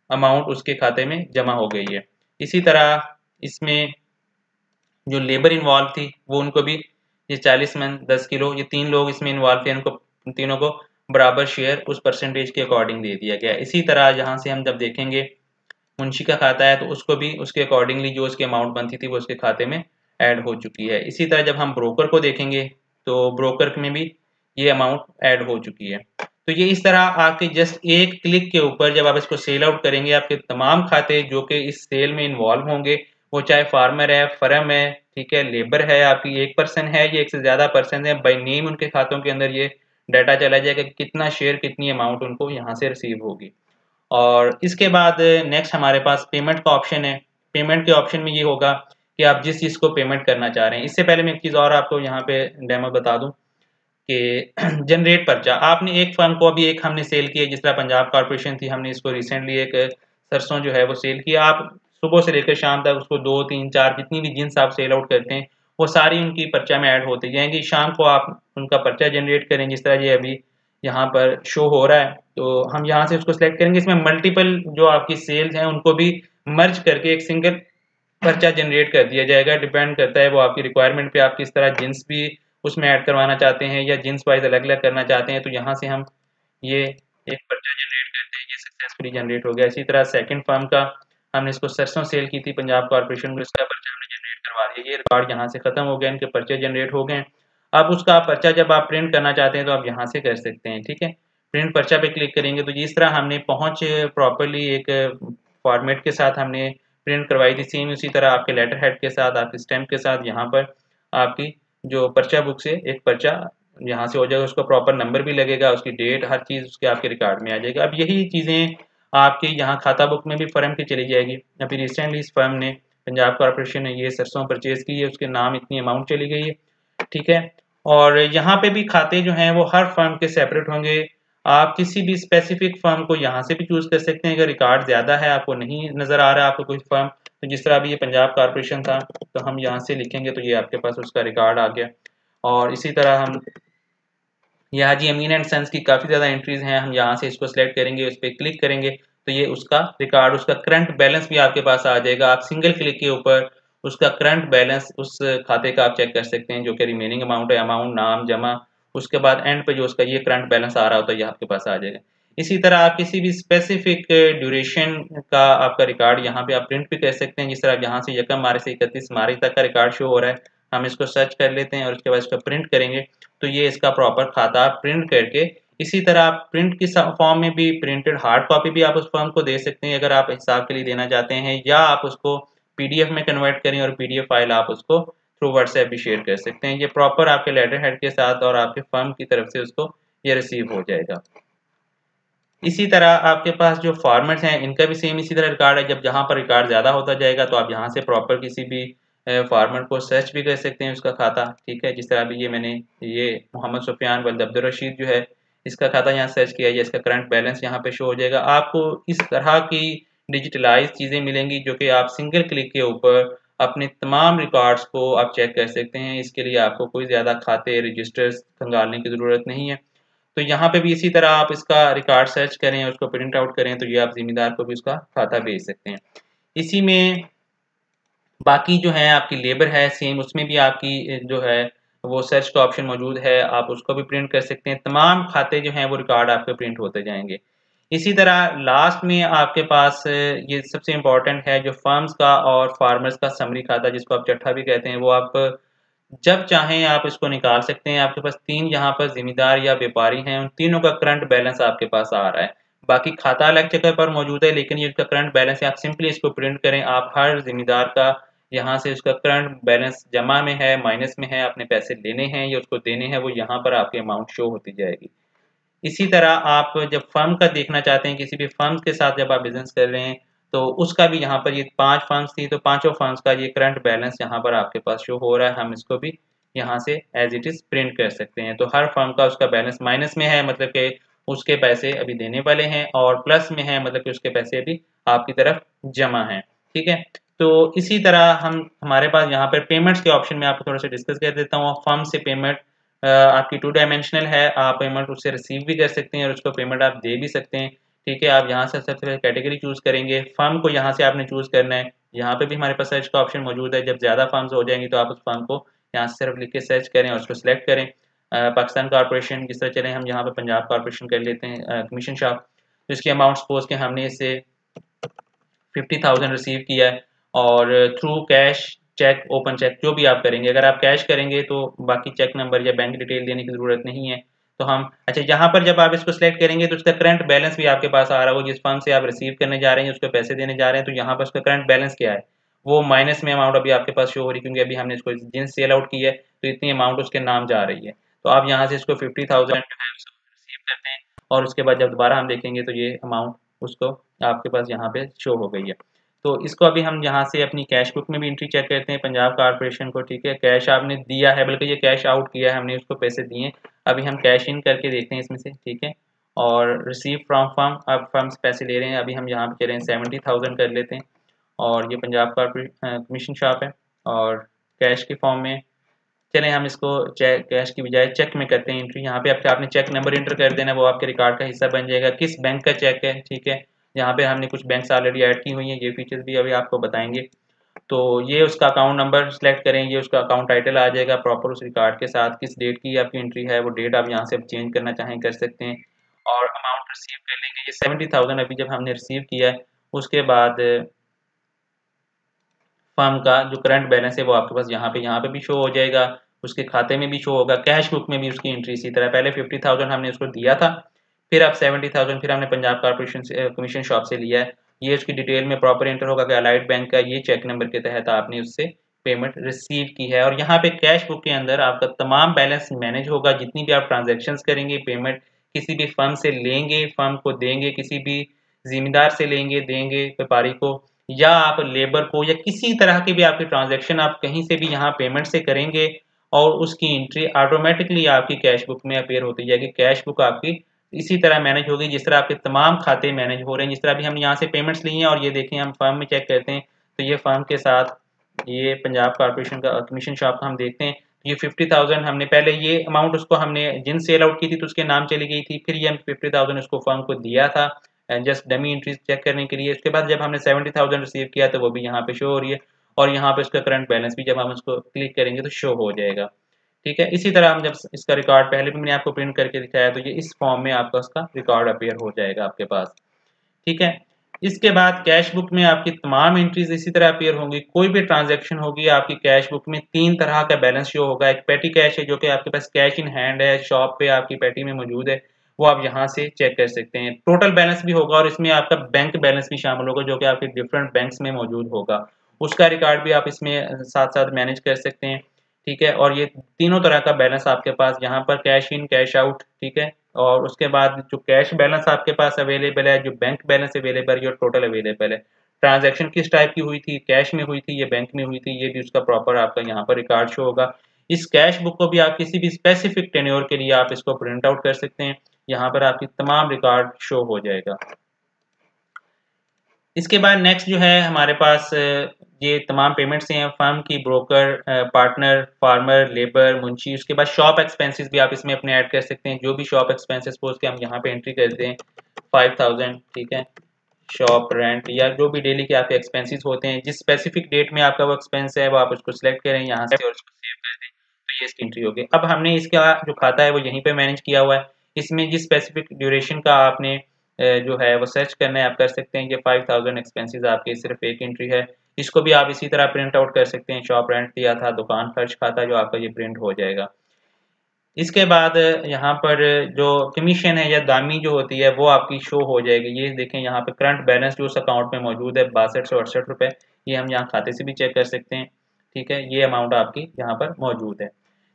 अमाउंट उसके खाते में जमा हो गई है। इसी तरह इसमें जो लेबर इन्वॉल्व थी, वो उनको भी ये 40 मन 10 किलो, ये 3 लोग इसमें इन्वॉल्व थे, उनको तीनों को बराबर शेयर उस परसेंटेज के अकॉर्डिंग दे दिया गया। इसी तरह यहाँ से हम जब देखेंगे मुंशी का खाता है, तो उसको भी उसके अकॉर्डिंगली जो उसकी अमाउंट बनती थी वो उसके खाते में ऐड हो चुकी है। इसी तरह जब हम ब्रोकर को देखेंगे तो ब्रोकर में भी ये अमाउंट ऐड हो चुकी है। तो ये इस तरह आपके जस्ट एक क्लिक के ऊपर जब आप इसको सेल आउट करेंगे, आपके तमाम खाते जो कि इस सेल में इन्वॉल्व होंगे, वो चाहे फार्मर है, फर्म है, ठीक है, लेबर है, आपकी एक पर्सन है, ये एक से ज्यादा पर्सन है, बाई नेम उनके खातों के अंदर ये डाटा चला जाएगा कि कितना शेयर, कितनी अमाउंट उनको यहाँ से रिसीव होगी। और इसके बाद नेक्स्ट हमारे पास पेमेंट का ऑप्शन है। पेमेंट के ऑप्शन में ये होगा कि आप जिस चीज़ को पेमेंट करना चाह रहे हैं। इससे पहले मैं एक चीज़ और आपको यहाँ पे डेमो बता दूं कि जनरेट पर्चा, आपने एक फर्म को अभी एक हमने सेल किया, जिस तरह पंजाब कॉर्पोरेशन थी, हमने इसको रिसेंटली एक सरसों जो है वो सेल किया। आप सुबह से लेकर शाम तक उसको 2 3 4 जितनी भी जिन्स आप सेल आउट करते हैं वो सारी उनकी पर्चा में ऐड होती जाएंगी। शाम को आप उनका पर्चा जनरेट करें, जिस तरह ये अभी यहाँ पर शो हो रहा है, तो हम यहाँ से उसको सिलेक्ट करेंगे। इसमें मल्टीपल जो आपकी सेल्स हैं उनको भी मर्ज करके एक सिंगल पर्चा जनरेट कर दिया जाएगा। डिपेंड करता है वो आपकी रिक्वायरमेंट पे, आप किस तरह जिन्स भी उसमें ऐड करवाना चाहते हैं या जिन्स वाइज अलग अलग करना चाहते हैं। तो यहाँ से हम ये एक पर्चा जनरेट करते हैं, ये सक्सेसफुली जनरेट हो गया। इसी तरह सेकंड फर्म का हमने इसको सरसों सेल की थी पंजाब कॉर्पोरेशन को, इसका पर्चा हमने जनरेट करवा दिया। ये रिकॉर्ड यहाँ से खत्म हो गया, इनके पर्चे जनरेट हो गए। अब उसका पर्चा जब आप प्रिंट करना चाहते हैं तो आप यहाँ से कर सकते हैं, ठीक है। प्रिंट पर्चा पे क्लिक करेंगे तो जिस तरह हमने पहुँच प्रॉपर्ली एक फॉर्मेट के साथ हमने प्रिंट करवाई थी, सेम उसी तरह आपके लेटर हेड के साथ, आपके स्टैम्प के साथ यहाँ पर आपकी जो पर्चा बुक से एक पर्चा यहाँ से हो जाएगा, उसका प्रॉपर नंबर भी लगेगा, उसकी डेट, हर चीज़ उसके आपके रिकॉर्ड में आ जाएगा। अब यही चीज़ें आपके यहाँ खाता बुक में भी फर्म की चली जाएगी। अभी रिसेंटली इस फर्म ने, पंजाब कॉर्पोरेशन ने ये सरसों परचेज की है, उसके नाम इतनी अमाउंट चली गई है, ठीक है। और यहाँ पे भी खाते जो हैं वो हर फर्म के सेपरेट होंगे। आप किसी भी स्पेसिफिक फर्म को यहाँ से भी चूज कर सकते हैं। अगर रिकॉर्ड ज़्यादा है, आपको नहीं नज़र आ रहा है आपको कोई फर्म, तो जिस तरह अभी ये पंजाब कॉर्पोरेशन था, तो हम यहाँ से लिखेंगे तो ये आपके पास उसका रिकॉर्ड आ गया। और इसी तरह हम ये हाजी अमीन एंड सन्स की काफ़ी ज़्यादा एंट्रीज हैं, हम यहाँ से इसको सिलेक्ट करेंगे, उस पर क्लिक करेंगे तो ये उसका रिकॉर्ड, उसका करंट बैलेंस भी आपके पास आ जाएगा। आप सिंगल क्लिक के ऊपर उसका करंट बैलेंस उस खाते का आप चेक कर सकते हैं, जो कि रिमेनिंग अमाउंट है, अमाउंट, नाम, जमा, उसके बाद एंड पे जो उसका ये करंट बैलेंस आ रहा होता है ये आपके पास आ जाएगा। इसी तरह आप किसी भी स्पेसिफिक ड्यूरेशन का आपका रिकॉर्ड यहाँ पे आप प्रिंट भी कर सकते हैं। जिस तरह यहाँ से 1 मार्च से 31 मार्च तक का रिकॉर्ड शो हो रहा है, हम इसको सर्च कर लेते हैं और उसके बाद इसको प्रिंट करेंगे तो ये इसका प्रॉपर खाता प्रिंट करके, इसी तरह आप प्रिंट की फॉर्म में भी प्रिंटेड हार्ड कॉपी भी आप उस फॉर्म को दे सकते हैं अगर आप हिसाब के लिए देना चाहते हैं, या आप उसको पीडीएफ में कन्वर्ट करें और पीडीएफ फाइल आप उसको थ्रू व्हाट्सएप भी शेयर कर सकते हैं। ये प्रॉपर आपके लेटर हेड के साथ और आपके फर्म की तरफ से उसको ये रिसीव हो जाएगा। इसी तरह आपके पास जो फॉर्मेट्स हैं इनका भी सेम इसी तरह रिकॉर्ड है। जब जहाँ पर रिकॉर्ड ज़्यादा होता जाएगा तो आप यहाँ से प्रॉपर किसी भी फॉर्मेट को सर्च भी कर सकते हैं उसका खाता, ठीक है। जिस तरह अभी ये मैंने ये मोहम्मद सुफियान वल्द अब्दुल रशीद जो है इसका खाता यहाँ सर्च किया है, इसका करंट बैलेंस यहाँ पे शो हो जाएगा। आपको इस तरह की डिजिटलाइज चीज़ें मिलेंगी जो कि आप सिंगल क्लिक के ऊपर अपने तमाम रिकॉर्ड्स को आप चेक कर सकते हैं। इसके लिए आपको कोई ज़्यादा खाते रजिस्टर्स खंगालने की ज़रूरत नहीं है। तो यहाँ पे भी इसी तरह आप इसका रिकॉर्ड सर्च करें, उसको प्रिंट आउट करें तो ये आप ज़िम्मेदार को भी उसका खाता भेज सकते हैं। इसी में बाकी जो है आपकी लेबर है सेम, उसमें भी आपकी जो है वो सर्च का ऑप्शन मौजूद है, आप उसको भी प्रिंट कर सकते हैं। तमाम खाते जो हैं वो रिकॉर्ड आपके प्रिंट होते जाएंगे। इसी तरह लास्ट में आपके पास ये सबसे इम्पोर्टेंट है जो फर्म्स का और फार्मर्स का समरी खाता, जिसको आप चट्ठा भी कहते हैं, वो आप जब चाहें आप इसको निकाल सकते हैं। आपके पास 3 यहाँ पर ज़िम्मेदार या व्यापारी हैं, उन तीनों का करंट बैलेंस आपके पास आ रहा है। बाकी खाता अलग जगह पर मौजूद है, लेकिन ये इसका करंट बैलेंस है। आप सिंपली इसको प्रिंट करें, आप हर ज़िम्मेदार का यहाँ से उसका करंट बैलेंस जमा में है, माइनस में है, आपने पैसे लेने हैं या उसको देने हैं, वो यहाँ पर आपकी अमाउंट शो होती जाएगी। इसी तरह आप जब फर्म का देखना चाहते हैं, किसी भी फर्म के साथ जब आप बिज़नेस कर रहे हैं, तो उसका भी यहाँ पर ये 5 फर्म्स थी, तो पाँचों फर्म्स का ये करंट बैलेंस यहाँ पर आपके पास शो हो रहा है। हम इसको भी यहाँ से एज़ इट इज़ प्रिंट कर सकते हैं। तो हर फर्म का उसका बैलेंस माइनस में है, मतलब कि उसके पैसे अभी देने वाले हैं, और प्लस में है, मतलब कि उसके पैसे अभी आपकी तरफ जमा हैं, ठीक है। तो इसी तरह हमारे पास यहाँ पर पेमेंट्स के ऑप्शन में आपको थोड़ा सा डिस्कस कर देता हूँ। फर्म से पेमेंट आपकी 2 डायमेंशनल है, आप पेमेंट उससे रिसीव भी कर सकते हैं और उसको पेमेंट आप दे भी सकते हैं, ठीक है। आप यहाँ से सबसे पहले कैटेगरी चूज़ करेंगे, फर्म को यहाँ से आपने चूज़ करना है। यहाँ पे भी हमारे पास सर्च का ऑप्शन मौजूद है, जब ज़्यादा फर्म्स हो जाएंगी तो आप उस फर्म को यहाँ से सिर्फ लिख के सर्च करें और उसको सिलेक्ट करें। पाकिस्तान कॉर्पोरेशन जिस तरह चले, हम यहाँ पे पंजाब कॉर्पोरेशन कर लेते हैं, कमीशन शॉप। तो इसकी अमाउंट सपोज के हमने इसे 50,000 रिसीव किया है, और through cash, cheque, open cheque, जो भी आप करेंगे, अगर आप कैश करेंगे तो बाकी चेक नंबर या बैंक डिटेल देने की ज़रूरत नहीं है। तो हम अच्छा, यहाँ पर जब आप इसको सिलेक्ट करेंगे तो उसका करंट बैलेंस भी आपके पास आ रहा है। जिस फर्म से आप रिसीव करने जा रहे हैं, उसको पैसे देने जा रहे हैं, तो यहाँ पर उसका करंट बैलेंस क्या है, वो माइनस में अमाउंट अभी आपके पास शो हो रही है, क्योंकि अभी हमने इसको जिन्स सेल आउट की है तो इतनी अमाउंट उसके नाम जा रही है। तो आप यहाँ से इसको 50,000 जो है उसको रिसीव करते हैं, और उसके बाद जब दोबारा हम देखेंगे तो ये अमाउंट उसको आपके पास यहाँ पे शो हो गई है। तो इसको अभी हम यहाँ से अपनी कैश बुक में भी एंट्री चेक करते हैं पंजाब कॉर्पोरेशन को, ठीक है। कैश आपने दिया है, बल्कि ये कैश आउट किया है, हमने उसको पैसे दिए। अभी हम कैश इन करके देखते हैं इसमें से, ठीक है। और रिसीव फ्रॉम फर्म, अब फर्म से पैसे ले रहे हैं, अभी हम यहाँ पे कह रहे हैं 70,000 कर लेते हैं, और ये पंजाब कॉर्पोरेशन कमीशन शॉप है, और कैश के फॉर्म में चलें हम इसको चेक, कैश की बजाय चेक में करते हैं एंट्री। यहाँ पे आपने चेक नंबर एंटर कर देना, वो आपके रिकॉर्ड का हिस्सा बन जाएगा, किस बैंक का चेक है, ठीक है। यहाँ पे हमने कुछ बैंक्स ऑलरेडी ऐड की हुई हैं, ये फीचर्स भी अभी आपको बताएंगे। तो ये उसका अकाउंट नंबर सेलेक्ट करें, ये उसका अकाउंट टाइटल आ जाएगा प्रॉपर उस रिकॉर्ड के साथ, किस डेट की आपकी एंट्री है, वो डेट आप यहाँ से चेंज करना चाहें कर सकते हैं, और अमाउंट रिसीव कर लेंगे। ये 70,000 अभी जब हमने रिसीव किया है, उसके बाद फर्म का जो करंट बैलेंस है वो आपके पास यहाँ पे भी शो हो जाएगा। उसके खाते में भी शो होगा, कैश बुक में भी उसकी एंट्री इसी तरह। पहले 50,000 हमने उसको दिया था, फिर अब 70,000 फिर हमने पंजाब कॉर्पोरेशन से कमीशन शॉप से लिया है। ये उसकी डिटेल में प्रॉपर एंटर होगा कि अलाइड बैंक का ये चेक नंबर के तहत आपने उससे पेमेंट रिसीव की है। और यहाँ पे कैश बुक के अंदर आपका तमाम बैलेंस मैनेज होगा, जितनी भी आप ट्रांजैक्शंस करेंगे, पेमेंट किसी भी फर्म से लेंगे, फर्म को देंगे, किसी भी जिम्मेदार से लेंगे, देंगे व्यापारी को, या आप लेबर को, या किसी तरह की भी आपकी ट्रांजैक्शन आप कहीं से भी यहाँ पेमेंट से करेंगे और उसकी एंट्री ऑटोमेटिकली आपकी कैश बुक में अपीयर होती जाएगी। कैश बुक आपकी इसी तरह मैनेज होगी जिस तरह आपके तमाम खाते मैनेज हो रहे हैं। जिस तरह अभी हम यहाँ से पेमेंट्स लिए हैं और ये देखें हम फर्म में चेक करते हैं तो ये फर्म के साथ ये पंजाब कॉर्पोरेशन का कमीशन शॉप का हम देखते हैं, ये 50,000 हमने पहले ये अमाउंट उसको हमने जिन सेल आउट की थी तो उसके नाम चली गई थी, फिर ये हम 50,000 उसको फर्म को दिया था जस्ट डमी एंट्रीज चेक करने के लिए। उसके बाद जब हमने 70,000 रिसीव किया तो वो भी यहाँ पे शो हो रही है, और यहाँ पे उसका करंट बैलेंस भी जब हम उसको क्लिक करेंगे तो शो हो जाएगा। ठीक है, इसी तरह हम जब इसका रिकॉर्ड पहले भी मैंने आपको प्रिंट करके दिखाया तो ये इस फॉर्म में आपका उसका रिकॉर्ड अपीयर हो जाएगा आपके पास। ठीक है, इसके बाद कैश बुक में आपकी तमाम एंट्रीज इसी तरह अपीयर होंगी। कोई भी ट्रांजैक्शन होगी आपकी कैश बुक में 3 तरह का बैलेंस शो होगा। एक पेटी कैश है जो कि आपके पास कैश इन हैंड है, शॉप पे आपकी पेटी में मौजूद है, वो आप यहाँ से चेक कर सकते हैं। टोटल बैलेंस भी होगा और इसमें आपका बैंक बैलेंस भी शामिल होगा जो कि आपके डिफरेंट बैंक्स में मौजूद होगा, उसका रिकॉर्ड भी आप इसमें साथ साथ मैनेज कर सकते हैं। ठीक है, और ये तीनों तरह का बैलेंस आपके पास यहाँ पर कैश इन कैश आउट, ठीक है, और उसके बाद जो कैश बैलेंस आपके पास अवेलेबल है, जो बैंक बैलेंस अवेलेबल है, जो टोटल अवेलेबल है, ट्रांजैक्शन किस टाइप की हुई थी, कैश में हुई थी या बैंक में हुई थी, ये भी उसका प्रॉपर आपका यहाँ पर रिकॉर्ड शो होगा। इस कैश बुक को भी आप किसी भी स्पेसिफिक टेन्योर के लिए आप इसको प्रिंट आउट कर सकते हैं, यहाँ पर आपकी तमाम रिकॉर्ड शो हो जाएगा। इसके बाद नेक्स्ट जो है हमारे पास ये तमाम पेमेंट्स हैं फर्म की, broker, partner, farmer, labour, Munshi. उसके बाद शॉप एक्सपेंसेस भी आप इसमें अपने ऐड कर सकते हैं, जो भी शॉप एक्सपेंसेस सपोज के हम यहाँ पे एंट्री करते हैं 5,000, ठीक है, शॉप रेंट या जो भी डेली के आपके एक्सपेंसेस होते हैं, जिस स्पेसिफिक डेट में आपका वो एक्सपेंस है वो आप उसको सिलेक्ट करें यहाँ से और उसको सेव कर दें, तो ये इसकी एंट्री होगी। अब हमने इसका जो खाता है वो यहीं पे मैनेज किया हुआ है, इसमें जिस स्पेसिफिक ड्यूरेशन का आपने जो है वो सर्च करना है आप कर सकते हैं। ये 5,000 एक्सपेंसेस आपके सिर्फ एक एंट्री है, इसको भी आप इसी तरह प्रिंट आउट कर सकते हैं। शॉप रेंट दिया था, दुकान खर्च खाता जो आपका ये प्रिंट हो जाएगा। इसके बाद यहाँ पर जो कमीशन है या दामी जो होती है वो आपकी शो हो जाएगी। ये देखें यहाँ पे करंट बैलेंस जो उस अकाउंट में मौजूद है 6268 ये हम यहाँ खाते से भी चेक कर सकते हैं। ठीक है, ये अमाउंट आपकी यहाँ पर मौजूद है,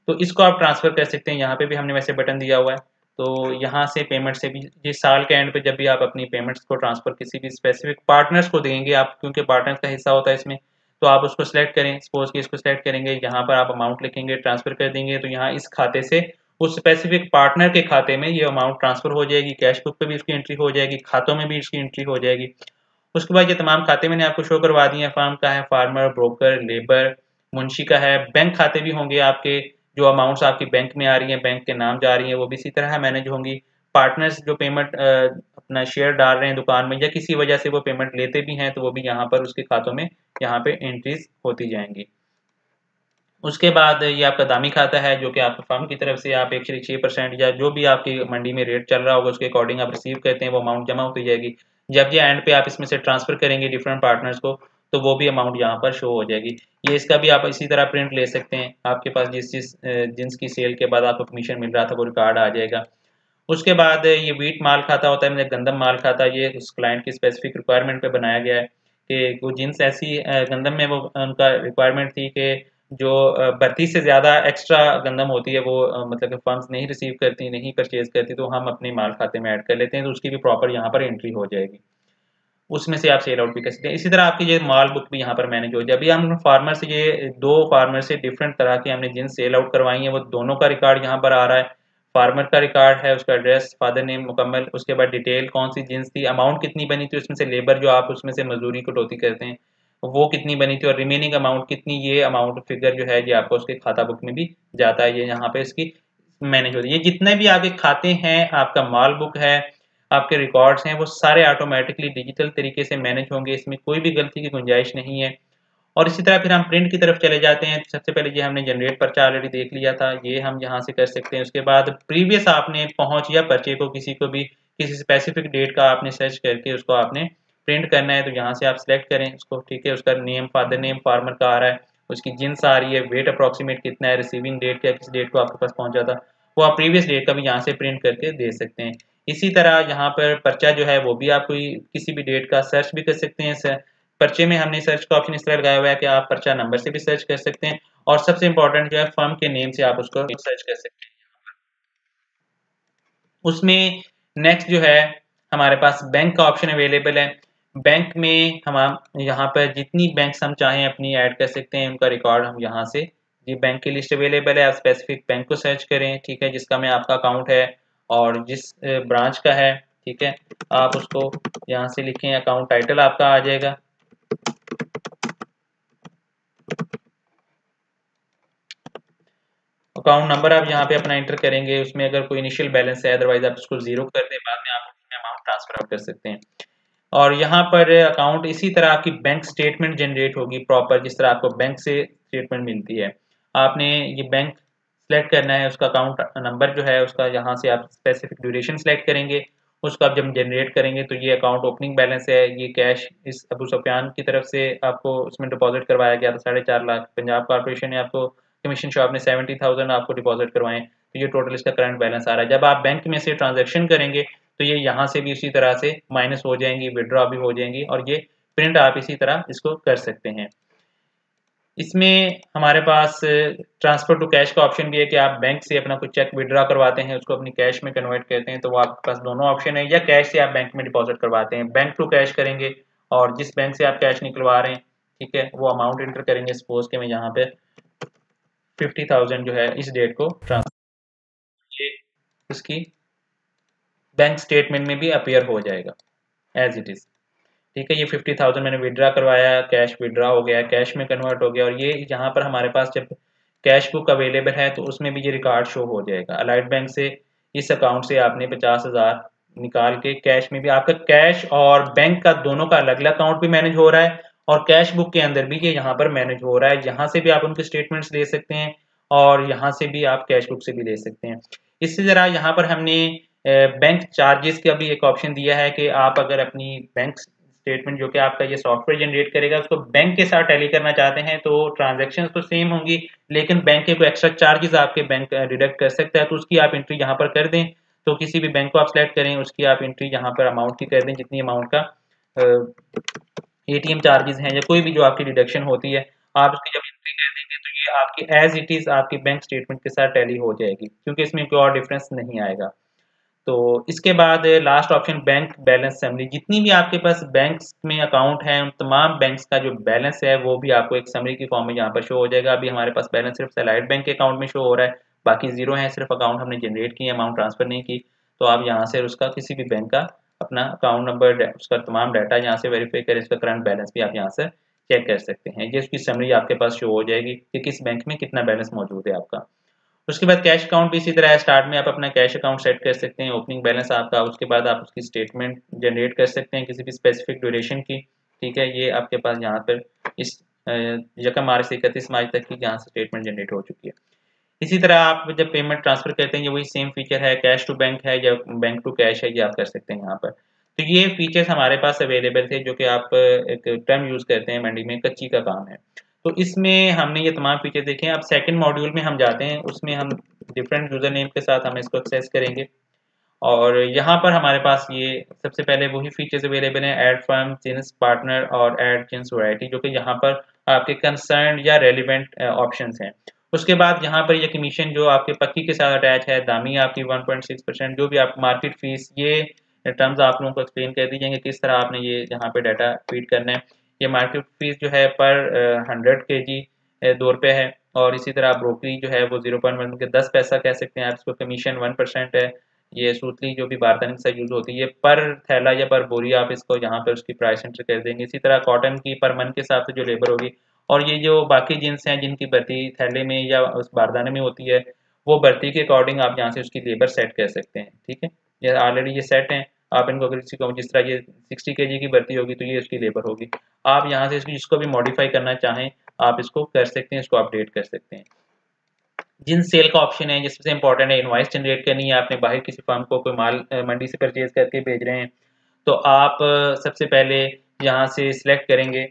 तो इसको आप ट्रांसफर कर सकते हैं। यहाँ पे भी हमने वैसे बटन दिया हुआ है, तो यहाँ से पेमेंट से भी ये साल के एंड पे जब भी आप अपनी पेमेंट्स को ट्रांसफर किसी भी स्पेसिफिक पार्टनर्स को देंगे आप, क्योंकि पार्टनर्स का हिस्सा होता है इसमें, तो आप उसको सिलेक्ट करें। सपोज कि इसको सिलेक्ट करेंगे, यहाँ पर आप अमाउंट लिखेंगे, ट्रांसफर कर देंगे, तो यहाँ इस खाते से उस स्पेसिफिक पार्टनर के खाते में ये अमाउंट ट्रांसफर हो जाएगी। कैश बुक पे भी इसकी एंट्री हो जाएगी, खातों में भी इसकी एंट्री हो जाएगी। उसके बाद ये तमाम खाते मैंने आपको शो करवा दिए हैं, फार्म का है, फार्मर, ब्रोकर, लेबर, मुंशी का है। बैंक खाते भी होंगे आपके, जो अमाउंट्स आपकी बैंक में आ रही हैं, बैंक के नाम जा रही हैं, वो भी इसी तरह मैनेज होंगी। पार्टनर्स जो पेमेंट अपना शेयर डाल रहे हैं दुकान में या किसी वजह से वो पेमेंट लेते भी हैं, तो वो भी यहाँ पर उसके खातों में यहाँ पे एंट्रीज होती जाएंगी। उसके बाद ये आपका दामी खाता है जो कि आपके फर्म की तरफ से आप 1/6% या जो भी आपकी मंडी में रेट चल रहा होगा उसके अकॉर्डिंग आप रिसीव करते हैं, वो अमाउंट जमा होती जाएगी। जब ये एंड पे आप इसमें से ट्रांसफर करेंगे डिफरेंट पार्टनर्स को, तो वो भी अमाउंट यहाँ पर शो हो जाएगी। ये इसका भी आप इसी तरह प्रिंट ले सकते हैं, आपके पास जिस जिन्स की सेल के बाद आपको कमीशन मिल रहा था वो रिकॉर्ड आ जाएगा। उसके बाद ये व्हीट माल खाता होता है, मतलब गंदम माल खाता, ये उस क्लाइंट की स्पेसिफिक रिक्वायरमेंट पे बनाया गया है कि वो जिन्स ऐसी गंदम में वो उनका रिक्वायरमेंट थी कि जो भर्ती से ज़्यादा एक्स्ट्रा गंदम होती है वो मतलब कि फर्म्स नहीं रिसीव करती, नहीं परचेज करती, तो हम अपने माल खाते में ऐड कर लेते हैं, तो उसकी भी प्रॉपर यहाँ पर एंट्री हो जाएगी, उसमें से आप सेल आउट भी कर सकते हैं। इसी तरह आपकी ये माल बुक भी यहाँ पर मैनेज हो जाए। अभी हम फार्मर से ये 2 फार्मर से डिफरेंट तरह की हमने जिन सेल आउट करवाई है वो दोनों का रिकॉर्ड यहाँ पर आ रहा है। फार्मर का रिकॉर्ड है, उसका एड्रेस, फादर नेम मुकम्मल, उसके बाद डिटेल कौन सी जिन्स थी, अमाउंट कितनी बनी थी, उसमें से लेबर जो आप उसमें से मजदूरी कटौती करते हैं वो कितनी बनी थी, और रिमेनिंग अमाउंट कितनी, ये अमाउंट फिगर जो है ये आपको उसके खाता बुक में भी जाता है, ये यहाँ पे इसकी मैनेज होती है। ये जितने भी आपके खाते हैं, आपका माल बुक है, आपके रिकॉर्ड्स हैं, वो सारे ऑटोमेटिकली डिजिटल तरीके से मैनेज होंगे, इसमें कोई भी गलती की गुंजाइश नहीं है। और इसी तरह फिर हम प्रिंट की तरफ चले जाते हैं। सबसे पहले ये हमने जनरेट पर्चा ऑलरेडी देख लिया था, ये हम यहाँ से कर सकते हैं। उसके बाद प्रीवियस आपने पहुंच या पर्चे को किसी को भी किसी स्पेसिफिक डेट का आपने सर्च करके उसको आपने प्रिंट करना है, तो यहाँ से आप सिलेक्ट करें उसको, ठीक है। उसका नेम, फादर नेम फार्मर का आ रहा है, उसकी जिन्स आ रही है, वेट अप्रॉक्सीमेट कितना है, रिसीविंग डेट क्या, किस डेट को आपके पास पहुंचा था, वो आप प्रीवियस डेट का भी यहाँ से प्रिंट करके दे सकते हैं। इसी तरह यहाँ पर पर्चा जो है वो भी आप कोई किसी भी डेट का सर्च भी कर सकते हैं। पर्चे में हमने सर्च का ऑप्शन इस तरह लगाया हुआ है कि आप पर्चा नंबर से भी सर्च कर सकते हैं, और सबसे इंपॉर्टेंट जो है फर्म के नेम से आप उसको सर्च कर सकते हैं। उसमें नेक्स्ट जो है हमारे पास बैंक का ऑप्शन अवेलेबल है। बैंक में हम यहाँ पर जितनी बैंक्स हम चाहें अपनी ऐड कर सकते हैं, उनका रिकॉर्ड हम यहाँ से, ये बैंक की लिस्ट अवेलेबल है, आप स्पेसिफिक बैंक को सर्च करें, ठीक है, जिसका में आपका अकाउंट है और जिस ब्रांच का है, ठीक है, आप उसको यहाँ से लिखें, अकाउंट टाइटल आपका आ जाएगा। अकाउंट नंबर आप यहाँ पे अपना एंटर करेंगे, उसमें अगर कोई इनिशियल बैलेंस है, अदरवाइज आप उसको जीरो कर दें, बाद में आप उसमें अमाउंट ट्रांसफर आप कर सकते हैं। और यहाँ पर अकाउंट इसी तरह आपकी बैंक स्टेटमेंट जनरेट होगी प्रॉपर, जिस तरह आपको बैंक से स्टेटमेंट मिलती है। आपने ये बैंक सेलेक्ट करना है, उसका अकाउंट नंबर जो है उसका यहाँ से आप स्पेसिफिक ड्यूरेशन सेलेक्ट करेंगे, उसको आप जब जनरेट करेंगे तो ये अकाउंट ओपनिंग बैलेंस है, ये कैश इस अबू सुफियान की तरफ से आपको उसमें डिपॉजिट करवाया गया था 4.5 लाख, पंजाब कॉर्पोरेशन ने आपको, कमीशन शॉप ने 70,000 आपको डिपॉजिट करवाएं, तो ये टोटल इसका करंट बैलेंस आ रहा है। जब आप बैंक में से ट्रांजेक्शन करेंगे तो ये यहाँ से भी उसी तरह से माइनस हो जाएंगी, विड्रॉ भी हो जाएंगी, और ये प्रिंट आप इसी तरह इसको कर सकते हैं। इसमें हमारे पास ट्रांसफर टू कैश का ऑप्शन भी है कि आप बैंक से अपना कुछ चेक विड्रॉ करवाते हैं, उसको अपनी कैश में कन्वर्ट करते हैं, तो वो आपके पास दोनों ऑप्शन है, या कैश से आप बैंक में डिपॉजिट करवाते हैं, बैंक टू कैश करेंगे, और जिस बैंक से आप कैश निकलवा रहे हैं, ठीक है, वो अमाउंट एंटर करेंगे, सपोज के मैं यहाँ पे 50,000 जो है इस डेट को ट्रांसफर, ये उसकी बैंक स्टेटमेंट में भी अपीयर हो जाएगा एज इट इज, ठीक है। ये 50,000 मैंने विड्रा करवाया, कैश विड्रा हो गया, कैश में कन्वर्ट हो गया, और ये यहाँ पर हमारे पास जब कैश बुक अवेलेबल है तो उसमें भी ये रिकॉर्ड शो हो जाएगा। अलाइड बैंक से इस अकाउंट से आपने 50,000 निकाल के कैश में भी, आपका कैश और बैंक का दोनों का अलग अलग अकाउंट भी मैनेज हो रहा है, और कैश बुक के अंदर भी ये यहाँ पर मैनेज हो रहा है, यहाँ से भी आप उनके स्टेटमेंट्स ले सकते हैं, और यहाँ से भी आप कैश बुक से भी ले सकते हैं। इसी तरह यहाँ पर हमने बैंक चार्जेस का भी एक ऑप्शन दिया है कि आप अगर अपनी बैंक स्टेटमेंट जो कि आपका ये सॉफ्टवेयर जनरेट करेगा उसको बैंक के साथ टैली करना चाहते हैं, तो ट्रांजैक्शंस तो सेम होंगी, लेकिन बैंक के कोई एक्स्ट्रा चार्जेस आपके बैंक डिडक्ट कर सकता है, तो उसकी आप एंट्री यहाँ पर कर दें। तो किसी भी बैंक को आप सेलेक्ट करें, उसकी आप एंट्री यहाँ पर अमाउंट की कर दें, जितनी अमाउंट का एटीएम चार्जेस हैं या कोई भी जो आपकी डिडक्शन होती है, आप उसकी जब एंट्री कर देंगे तो ये आपकी एज इट इज आपकी बैंक स्टेटमेंट के साथ टैली हो जाएगी, क्योंकि इसमें कोई और डिफरेंस नहीं आएगा। तो इसके बाद last option bank balance summary, जितनी भी आपके पास बैंक्स में अकाउंट है उन तमाम बैंक्स का जो बैलेंस है वो भी आपको एक समरी की फॉर्म में यहाँ पर शो हो जाएगा। अभी हमारे पास बैलेंस सिर्फ सैलाइड बैंक के अकाउंट में शो हो रहा है, बाकी जीरो है, सिर्फ अकाउंट हमने जनरेट किए, अमाउंट ट्रांसफर नहीं की। तो आप यहाँ से उसका किसी भी बैंक का अपना अकाउंट नंबर, उसका तमाम डाटा यहाँ से वेरीफाई करें, इसका करंट बैलेंस भी आप यहाँ से चेक कर सकते हैं। ये उसकी समरी आपके पास शो हो जाएगी कि किस बैंक में कितना बैलेंस मौजूद है आपका। उसके बाद कैश अकाउंट भी इसी तरह है, स्टार्ट में आप अपना कैश अकाउंट सेट कर सकते हैं, ओपनिंग बैलेंस आपका, उसके बाद आप उसकी स्टेटमेंट जनरेट कर सकते हैं किसी भी स्पेसिफिक ड्यूरेशन की, ठीक है। ये आपके पास यहाँ पर इस 1 मार्च से 31 मार्च तक की यहाँ से स्टेटमेंट जनरेट हो चुकी है। इसी तरह आप जब पेमेंट ट्रांसफर करते हैं, ये वही सेम फीचर है, कैश टू बैंक है या बैंक टू कैश है, ये आप कर सकते हैं यहाँ पर। तो ये फीचर्स हमारे पास अवेलेबल थे, जो कि आप एक टर्म यूज करते हैं मंडी में, कच्ची का काम है। तो इसमें हमने ये तमाम फीचर देखे हैं। अब सेकंड मॉड्यूल में हम जाते हैं, उसमें हम डिफरेंट यूजर नेम के साथ हम इसको एक्सेस करेंगे, और यहाँ पर हमारे पास ये सबसे पहले वही फीचर्स अवेलेबल हैं, ऐड फर्म, जिन्स पार्टनर और ऐड जिन्स वैरायटी, जो कि यहाँ पर आपके कंसर्न या रेलिवेंट ऑप्शंस हैं। उसके बाद यहाँ पर ये कमीशन जो आपके पक्की के साथ अटैच है, दामी आपकी 1.6%, जो भी आप मार्केट फीस, ये टर्म्स आप लोगों को एक्सप्लेन कर दी जाएंगे किस तरह आपने ये यहाँ पे डाटा फीड करना है। ये मार्केट फीस जो है पर 100 kg ₹2 है, और इसी तरह ब्रोकरी जो है वो 0.1 के 10 पैसा कह सकते हैं आप इसको, कमीशन 1% है। ये सूतली जो भी बारदाने के साथ यूज होती है, ये पर थैला या पर बोरी आप इसको यहाँ पर उसकी प्राइस एंटर कर देंगे। इसी तरह कॉटन की पर मन के हिसाब से जो लेबर होगी, और ये जो बाकी जींस हैं जिनकी भर्ती थैले में या उस बारदाने में होती है, वो भर्ती के अकॉर्डिंग आप यहाँ से उसकी लेबर सेट कर सकते हैं, ठीक है। ये ऑलरेडी ये सेट हैं, आप इनको अगर किसी को, जिस तरह ये 60 kg की भर्ती होगी तो ये उसकी लेबर होगी। आप यहाँ से इसकी जिसको भी मॉडिफाई करना चाहें आप इसको कर सकते हैं, इसको अपडेट कर सकते हैं। जिन सेल का ऑप्शन है, जिससे इंपॉर्टेंट है, इनवॉइस जनरेट करनी है, आपने बाहर किसी फर्म को कोई माल मंडी से परचेज करके भेज रहे हैं, तो आप सबसे पहले यहाँ से सिलेक्ट करेंगे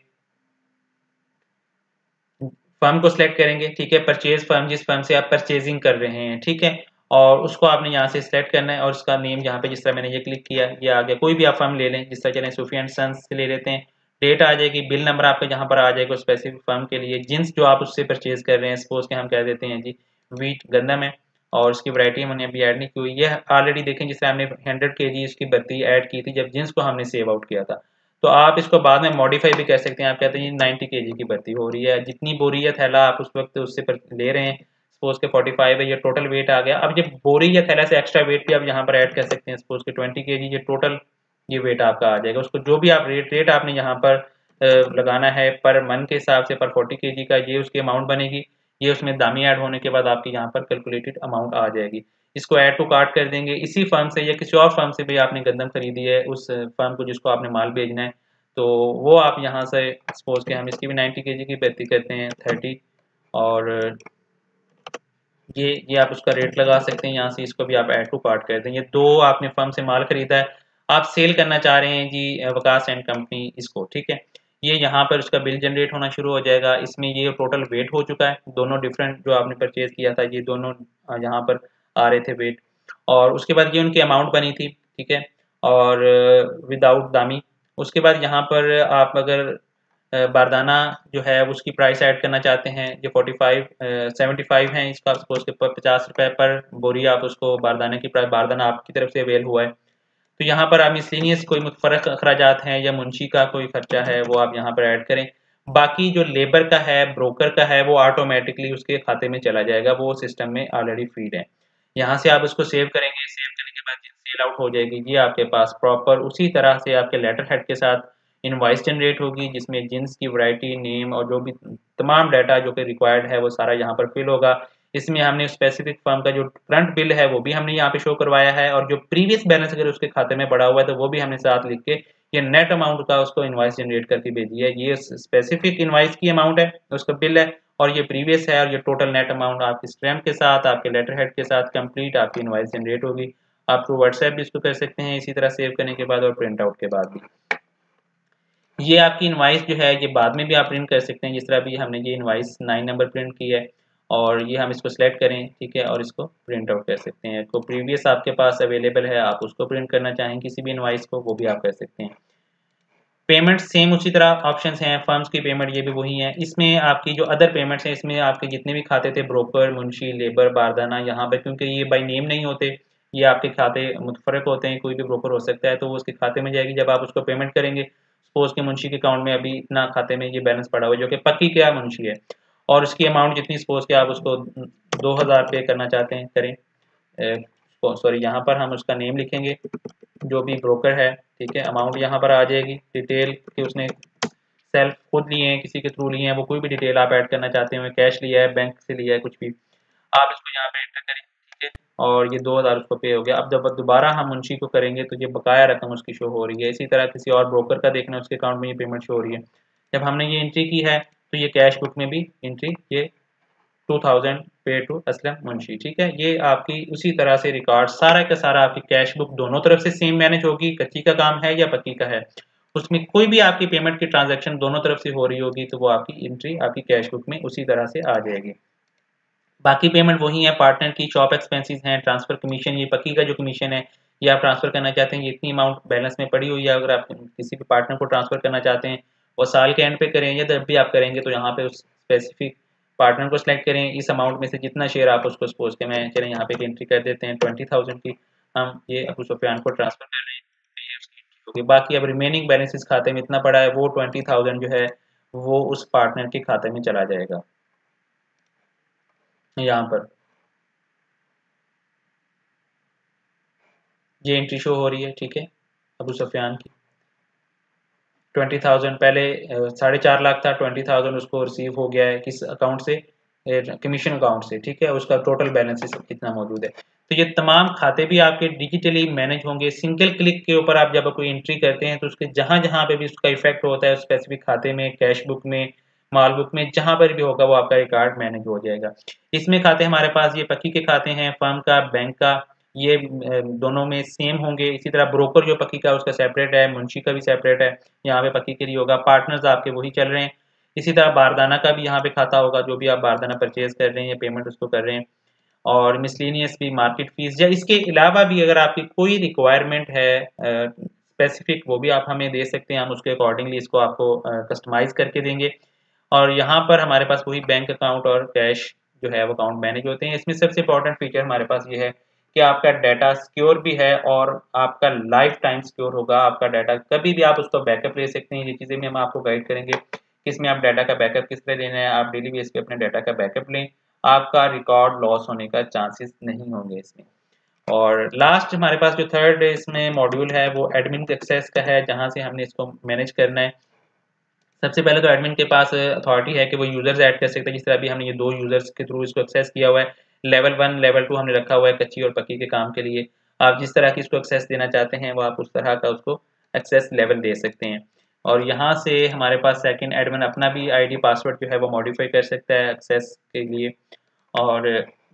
फर्म को सिलेक्ट करेंगे, ठीक है, परचेज फर्म जिस फर्म से आप परचेजिंग कर रहे हैं, ठीक है, और उसको आपने यहाँ से सिलेक्ट करना है और उसका नेम यहाँ पे जिस तरह मैंने ये क्लिक किया ये आ गया। कोई भी आप फर्म ले लें, जिस तरह चलें सूफी एंड सन्स से ले लेते हैं, डेट आ जाएगी, बिल नंबर आपका जहाँ पर आ जाएगा स्पेसिफिक फर्म के लिए, जिन्स जो आप उससे परचेज कर रहे हैं, सपोज के हम कह देते हैं जी वीट गंदम है और उसकी वैरायटी हमने अभी ऐड नहीं की हुई, ये ऑलरेडी देखें जिससे हमने 100 kg इसकी बर्ती ऐड की थी जब जिन्स को हमने सेव आउट किया था। तो आप इसको बाद में मॉडिफाई भी कर सकते हैं, आप कहते हैं 90 kg की भर्ती हो रही है, जितनी बोरी या थैला आप उस वक्त उससे ले रहे हैं, सपोज के 45 है, ये टोटल वेट आ गया। अब जब बोरी या थैला से एक्स्ट्रा वेट भी आप यहाँ पर ऐड कर सकते हैं, सपोज के 20 kg, ये टोटल ये वेट आपका आ जाएगा। उसको जो भी आप रेट आपने यहाँ पर लगाना है पर मन के हिसाब से, पर 40 kg का ये उसकी अमाउंट बनेगी, ये उसमें दामी ऐड होने के बाद आपकी यहाँ पर कैलकुलेटेड अमाउंट आ जाएगी। इसको ऐड टू कार्ट कर देंगे। इसी फर्म से या किसी और फर्म से भी आपने गंदम खरीदी है, उस फर्म को जिसको आपने माल भेजना है, तो वो आप यहाँ से सपोज के हम इसकी भी 90 kg की भर्ती करते हैं 30, और ये आप उसका रेट लगा सकते हैं यहाँ से, इसको भी आप ऐड टू कार्ट कर दें। ये दो आपने फर्म से माल खरीदा है, आप सेल करना चाह रहे हैं जी वकास एंड कंपनी इसको, ठीक है, ये यहाँ पर उसका बिल जनरेट होना शुरू हो जाएगा। इसमें ये टोटल वेट हो चुका है, दोनों डिफरेंट जो आपने परचेज किया था ये दोनों यहाँ पर आ रहे थे वेट, और उसके बाद ये उनकी अमाउंट बनी थी, ठीक है, और विदाउट दामी। उसके बाद यहाँ पर आप अगर बारदाना जो है उसकी प्राइस ऐड करना चाहते हैं, जो 75 है इसका, सपोज के 50 रुपये पर बोरी आप उसको बारदाने की प्राइस, बारदाना आपकी तरफ से अवेल हुआ है, तो यहाँ पर आप मिसलिनियस कोई मुतफरक अखराजात हैं या मुंशी का कोई खर्चा है वो आप यहाँ पर ऐड करें। बाकी जो लेबर का है, ब्रोकर का है, वो ऑटोमेटिकली उसके खाते में चला जाएगा, वो सिस्टम में ऑलरेडी फीड है। यहाँ से आप उसको सेव करेंगे, सेव करने के बाद सेल आउट हो जाएगी, ये आपके पास प्रॉपर उसी तरह से आपके लेटर हेड के साथ इनवॉइस जनरेट होगी, जिसमें जिन्स की वैरायटी, नेम और जो भी तमाम डाटा जो कि रिक्वायर्ड है वो सारा यहाँ पर फिल होगा। इसमें हमने स्पेसिफिक फर्म का जो करंट बिल है वो भी हमने यहाँ पे शो करवाया है, और जो प्रीवियस बैलेंस अगर उसके खाते में पड़ा हुआ है तो वो भी हमने साथ लिख के ये नेट अमाउंट का उसको इनवॉइस जनरेट करके भेजी है। ये स्पेसिफिक इनवॉइस की अमाउंट है, उसका बिल है, और ये प्रीवियस है, और ये टोटल नेट अमाउंट आपकी स्टैम्प के साथ, आपके लेटर हेड के साथ कंप्लीट आपकी इनवॉइस जनरेट होगी। आप थ्रू व्हाट्सएप भी इसको कर सकते हैं इसी तरह सेव करने के बाद और प्रिंट आउट के बाद भी। ये आपकी इनवाइस जो है ये बाद में भी आप प्रिंट कर सकते हैं, जिस तरह भी हमने ये इनवाइस 9 नंबर प्रिंट की है, और ये हम इसको सेलेक्ट करें, ठीक है, और इसको प्रिंट आउट कर सकते हैं। तो प्रीवियस आपके पास अवेलेबल है, आप उसको प्रिंट करना चाहें किसी भी इनवाइस को, वो भी आप कर सकते हैं। पेमेंट सेम उसी तरह ऑप्शंस हैं, फर्म्स की पेमेंट ये भी वही है। इसमें आपकी जो अदर पेमेंट्स हैं, इसमें आपके जितने भी खाते थे, ब्रोकर, मुंशी, लेबर, बारदाना, यहाँ पर क्योंकि ये बाई नेम नहीं होते, ये आपके खाते मुतफरक होते हैं, कोई भी ब्रोकर हो सकता है, तो वो उसके खाते में जाएगी जब आप उसको पेमेंट करेंगे। सपोज के मुंशी के अकाउंट में अभी इतना खाते में ये बैलेंस पड़ा हुआ है जो कि पक्की क्या मुंशी है, और उसकी अमाउंट जितनी सपोज के आप उसको 2000 पे करना चाहते हैं करें, सॉरी यहाँ पर हम उसका नेम लिखेंगे जो भी ब्रोकर है, ठीक है, अमाउंट यहाँ पर आ जाएगी, डिटेल कि उसने सेल्फ खुद लिए हैं, किसी के थ्रू लिए हैं, वो कोई भी डिटेल आप ऐड करना चाहते हैं, कैश लिया है, बैंक से लिया है, कुछ भी आप इसको यहाँ पे एंटर करें, ठीक है, और ये 2000 उसको पे हो गया। अब जब दोबारा हम मुंशी को करेंगे तो ये बकाया रकम उसकी शो हो रही है। इसी तरह किसी और ब्रोकर का देखना है, उसके अकाउंट में ये पेमेंट शो हो रही है। जब हमने ये एंट्री की है तो ये कैश बुक में भी एंट्री, ये 2000 पे टू असलम मुंशी, ठीक है, ये आपकी उसी तरह से रिकॉर्ड सारा का सारा आपकी कैश बुक दोनों तरफ से सेम मैनेज होगी, कच्ची का काम है या पक्की का है, उसमें कोई भी आपकी पेमेंट की ट्रांजैक्शन दोनों तरफ से हो रही होगी तो वो आपकी एंट्री आपकी कैश बुक में उसी तरह से आ जाएगी। बाकी पेमेंट वही है, पार्टनर की शॉप एक्सपेंसेस हैं, ट्रांसफर कमीशन, ये पक्की का जो कमीशन है ये आप ट्रांसफर करना चाहते हैं, ये इतनी अमाउंट बैलेंस में पड़ी हुई है, अगर आप किसी भी पार्टनर को ट्रांसफर करना चाहते हैं वो साल के एंड पे करें या जब भी आप करेंगे तो यहाँ पे उस स्पेसिफिक पार्टनर को सिलेक्ट करें, इस अमाउंट में से जितना शेयर आप उसको सपोज के मैं चलें यहाँ पे एंट्री कर देते हैं 20,000 की, हम ये अबू सुफियान को ट्रांसफर कर रहे हैं, तो ये उसकी entry होगी। बाकी अब रिमेनिंग बैलेंस इस खाते में इतना पड़ा है, वो 20,000 जो है वो उस पार्टनर के खाते में चला जाएगा। यहाँ पर ये एंट्री शो हो रही है, ठीक है, अबू सुफियान की 20,000 पहले 4.5 लाख था, 20,000 उसको रिसीव हो गया है किस अकाउंट से, कमीशन अकाउंट से, ठीक है, उसका टोटल बैलेंस कितना मौजूद है। तो ये तमाम खाते भी आपके डिजिटली मैनेज होंगे, सिंगल क्लिक के ऊपर आप जब कोई एंट्री करते हैं तो उसके जहां जहां पे भी उसका इफेक्ट होता है स्पेसिफिक खाते में, कैश बुक में, माल बुक में, जहां पर भी होगा वो आपका रिकॉर्ड मैनेज हो जाएगा। इसमें खाते हमारे पास ये पक्की के खाते हैं, फर्म का, बैंक का, ये दोनों में सेम होंगे। इसी तरह ब्रोकर जो पक्की का उसका सेपरेट है, मुंशी का भी सेपरेट है, यहाँ पे पक्की के लिए होगा, पार्टनर्स आपके वही चल रहे हैं। इसी तरह बारदाना का भी यहाँ पे खाता होगा, जो भी आप बारदाना परचेज कर रहे हैं या पेमेंट उसको कर रहे हैं। और मिसलेनियस भी मार्केट फीस, या इसके अलावा भी अगर आपकी कोई रिक्वायरमेंट है स्पेसिफिक, वो भी आप हमें दे सकते हैं, हम उसके अकॉर्डिंगली इसको आपको कस्टमाइज करके देंगे। और यहाँ पर हमारे पास वही बैंक अकाउंट और कैश जो है वो अकाउंट मैनेज होते हैं। इसमें सबसे इंपॉर्टेंट फीचर हमारे पास ये है कि आपका डाटा सिक्योर भी है और आपका लाइफ टाइम सिक्योर होगा। आपका डाटा कभी भी आप उसको बैकअप ले सकते हैं। ये चीज़ें भी हम आपको गाइड करेंगे कि इसमें आप डाटा का बैकअप किस तरह लेना है। आप डेली बेस पे अपने डाटा का बैकअप लें, आपका रिकॉर्ड लॉस होने का चांसेस नहीं होंगे इसमें। और लास्ट हमारे पास जो थर्ड इसमें मॉड्यूल है वो एडमिन एक्सेस का है, जहाँ से हमने इसको मैनेज करना है। सबसे पहले तो एडमिन के पास अथॉरिटी है कि वो यूजर्स ऐड कर सकता है। जिस तरह अभी हमने ये 2 यूजर्स के थ्रू इसको एक्सेस किया हुआ है। लेवल 1 लेवल 2 हमने रखा हुआ है कच्ची और पक्की के काम के लिए। आप जिस तरह की इसको एक्सेस देना चाहते हैं वो आप उस तरह का उसको एक्सेस लेवल दे सकते हैं। और यहाँ से हमारे पास सेकंड एडमिन अपना भी आईडी पासवर्ड जो है वो मॉडिफाई कर सकता है एक्सेस के लिए। और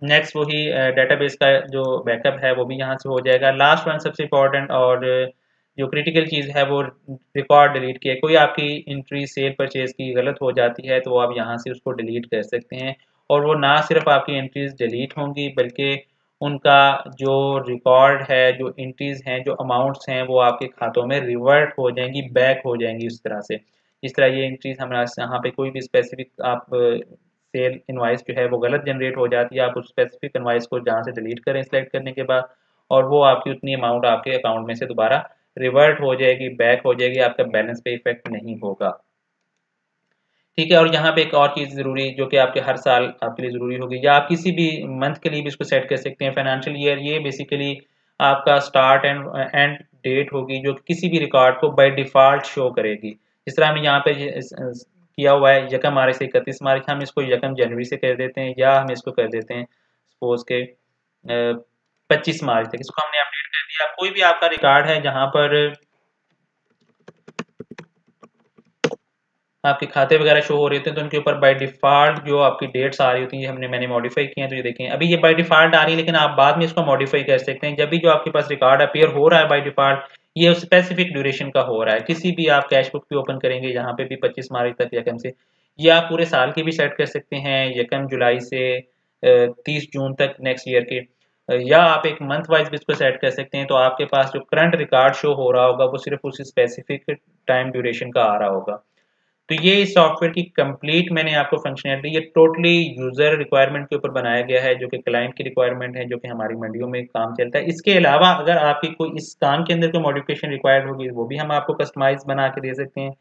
नेक्स्ट वही डेटाबेस का जो बैकअप है वो भी यहाँ से हो जाएगा। लास्ट वन सबसे इम्पोर्टेंट और जो क्रिटिकल चीज़ है वो रिकॉर्ड डिलीट किया। कोई आपकी एंट्री सेल परचेज की गलत हो जाती है तो आप यहाँ से उसको डिलीट कर सकते हैं। और वो ना सिर्फ आपकी एंट्रीज डिलीट होंगी बल्कि उनका जो रिकॉर्ड है, जो एंट्रीज हैं, जो अमाउंट्स हैं वो आपके खातों में रिवर्ट हो जाएंगी, बैक हो जाएंगी उस तरह से। जिस तरह ये एंट्रीज हमारे यहाँ पे कोई भी स्पेसिफिक आप सेल इनवाइस जो है वो गलत जनरेट हो जाती है, आप उस स्पेसिफिक इनवाइस को जहाँ से डिलीट करें सिलेक्ट करने के बाद, और वो आपकी उतनी अमाउंट आपके अकाउंट में से दोबारा रिवर्ट हो जाएगी, बैक हो जाएगी, आपका बैलेंस पे इफेक्ट नहीं होगा। ठीक है। और यहाँ पे एक और चीज़ ज़रूरी जो कि आपके हर साल आपके लिए ज़रूरी होगी, या आप किसी भी मंथ के लिए भी इसको सेट कर सकते हैं। फाइनेंशियल ईयर ये बेसिकली आपका स्टार्ट एंड एंड डेट होगी जो किसी भी रिकॉर्ड को बाय डिफ़ॉल्ट शो करेगी। जिस तरह हमने यहाँ पे किया हुआ है 1 मार्च से 31 मार्च, हम इसको 1 जनवरी से कर देते हैं, या हम इसको कर देते हैं सपोज़ के 25 मार्च तक। इसको हमने अपडेट कर दिया। कोई भी आपका रिकॉर्ड है जहाँ पर आपके खाते वगैरह शो हो रहे थे तो उनके ऊपर बाय डिफ़ॉल्ट जो आपकी डेट्स आ रही होती हैं, मैंने मॉडिफाई किए हैं। तो ये देखें अभी ये बाय डिफ़ॉल्ट आ रही है, लेकिन आप बाद में इसको मॉडिफाई कर सकते हैं। जब भी जो आपके पास रिकॉर्ड अपीयर हो रहा है बाय डिफ़ॉल्ट, ये उस स्पेसिफिक ड्यूरेशन का हो रहा है। किसी भी आप कैश बुक भी ओपन करेंगे यहाँ पे भी 25 मार्च तक यकम से, या आप पूरे साल की भी सेट कर सकते हैं 1 जुलाई से 30 जून तक नेक्स्ट ईयर के, या आप एक मंथ वाइज भी इसको सेट कर सकते हैं। तो आपके पास जो करंट रिकॉर्ड शो हो रहा होगा वो सिर्फ उस स्पेसिफिक टाइम ड्यूरेशन का आ रहा होगा। तो ये इस सॉफ्टवेयर की कंप्लीट मैंने आपको फंक्शनैलिटी, ये टोटली यूजर रिक्वायरमेंट के ऊपर बनाया गया है, जो कि क्लाइंट की रिक्वायरमेंट है, जो कि हमारी मंडियों में काम चलता है। इसके अलावा अगर आपकी कोई इस काम के अंदर कोई मॉडिफिकेशन रिक्वायर्ड होगी वो भी हम आपको कस्टमाइज बना के दे सकते हैं,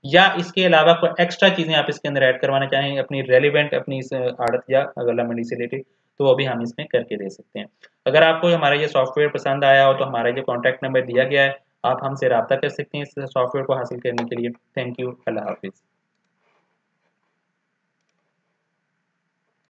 या इसके अलावा कोई एक्स्ट्रा चीज़ें आप इसके अंदर ऐड करवाना चाहें अपनी रेलिवेंट अपनी इस आड़त या गला मंडी से रिलेटेड, तो वो भी हम इसमें करके दे सकते हैं। अगर आपको हमारा ये सॉफ्टवेयर पसंद आया हो तो हमारा जो कॉन्टैक्ट नंबर दिया गया है, आप हमसे रब्ता कर सकते हैं इस सॉफ्टवेयर को हासिल करने के लिए। Thank you. अल्लाह हाफिज़।